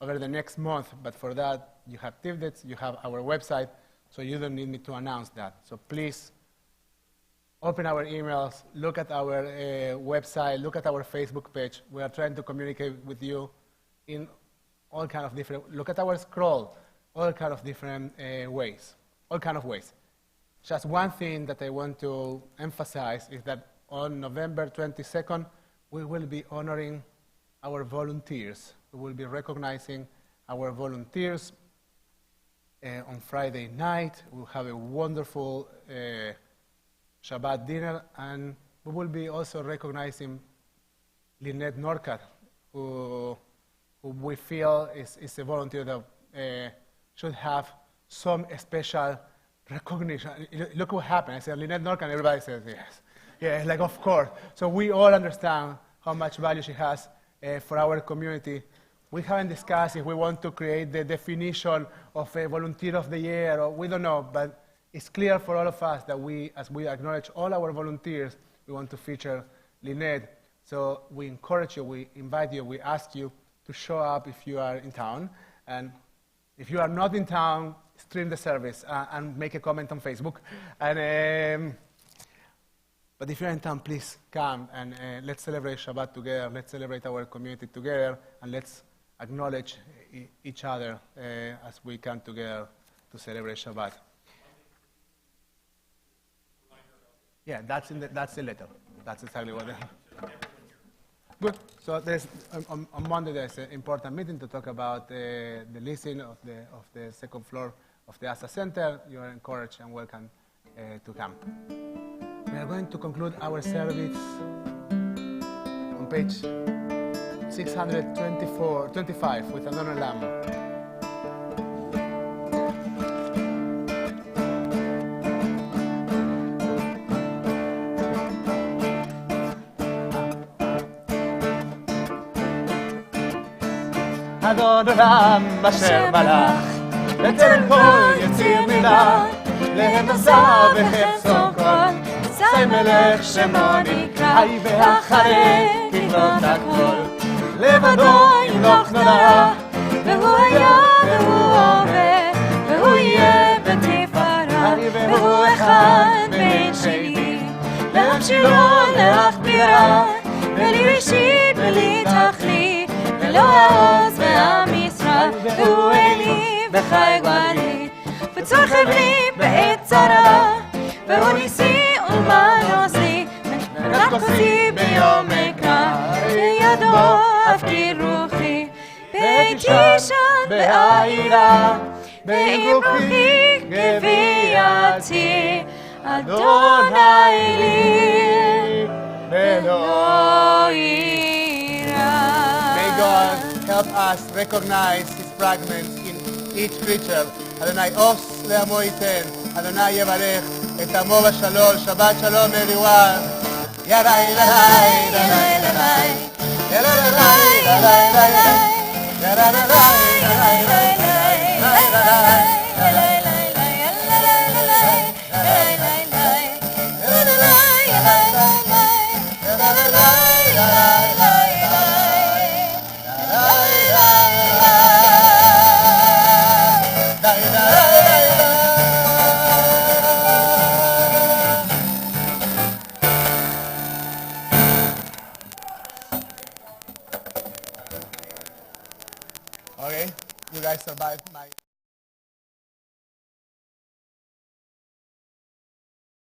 over the next month, but for that you have Tivdits, you have our website, so you don't need me to announce that. So please open our emails, look at our website, look at our Facebook page. We are trying to communicate with you in all kind of different, look at our scroll, all kind of different ways, all kind of ways. Just one thing that I want to emphasize is that on November 22nd, we will be honoring our volunteers. We will be recognizing our volunteers on Friday night. We'll have a wonderful Shabbat dinner, and we will be also recognizing Lynette Norcat, who we feel is a volunteer that should have some special recognition. Look what happened. I said Lynette Norcat, and everybody says yes. Yeah, like of course. So we all understand how much value she has for our community. We haven't discussed if we want to create the definition of a volunteer of the year, or we don't know, but it's clear for all of us that as we acknowledge all our volunteers, we want to feature Lynette. So we encourage you, we invite you, we ask you to show up if you are in town. And if you are not in town, stream the service and make a comment on Facebook. And, but if you're in town, please come and let's celebrate Shabbat together. Let's celebrate our community together, and let's acknowledge each other as we come together to celebrate Shabbat. Yeah, that's the letter. That's exactly what. Good. So there's on Monday there's an important meeting to talk about the leasing of the second floor of the ASA Center. You are encouraged and welcome to come. We are going to conclude our service on page 625 with another lamb. אדון עולם אשר מלך, בטרם כל יציר מילה, להנדסה וחפצו כל, שי מלך שמו נקרא, ואחרי כבלות הכל, לבדו ימלוך נורא, והוא היה והוא הווה, והוא יהיה בתפארה, והוא אחד בין שני, להמשירו להכבירה, ולי ראשית ולי תכלית, ולא העוז והמשרד, והוא אלי וחי גואלי, וצורכב לי בעת צרה, והוא ניסי ומנוס לי, מנת כוסי ביום אקרא, לידו אפקיר רוחי, ביתי שם בעירה, באמרוכי גביעתי, אדוני לי, ולא יירא. God help us recognize His fragments in each creature. Adonai os le'amo iten. Adonai yevarech et amo v'shalom. Shabbat shalom everyone. Yarai yarai yarai yarai. Yarai yarai yarai yarai. Yarai yarai yarai yarai. Okay, you guys survived my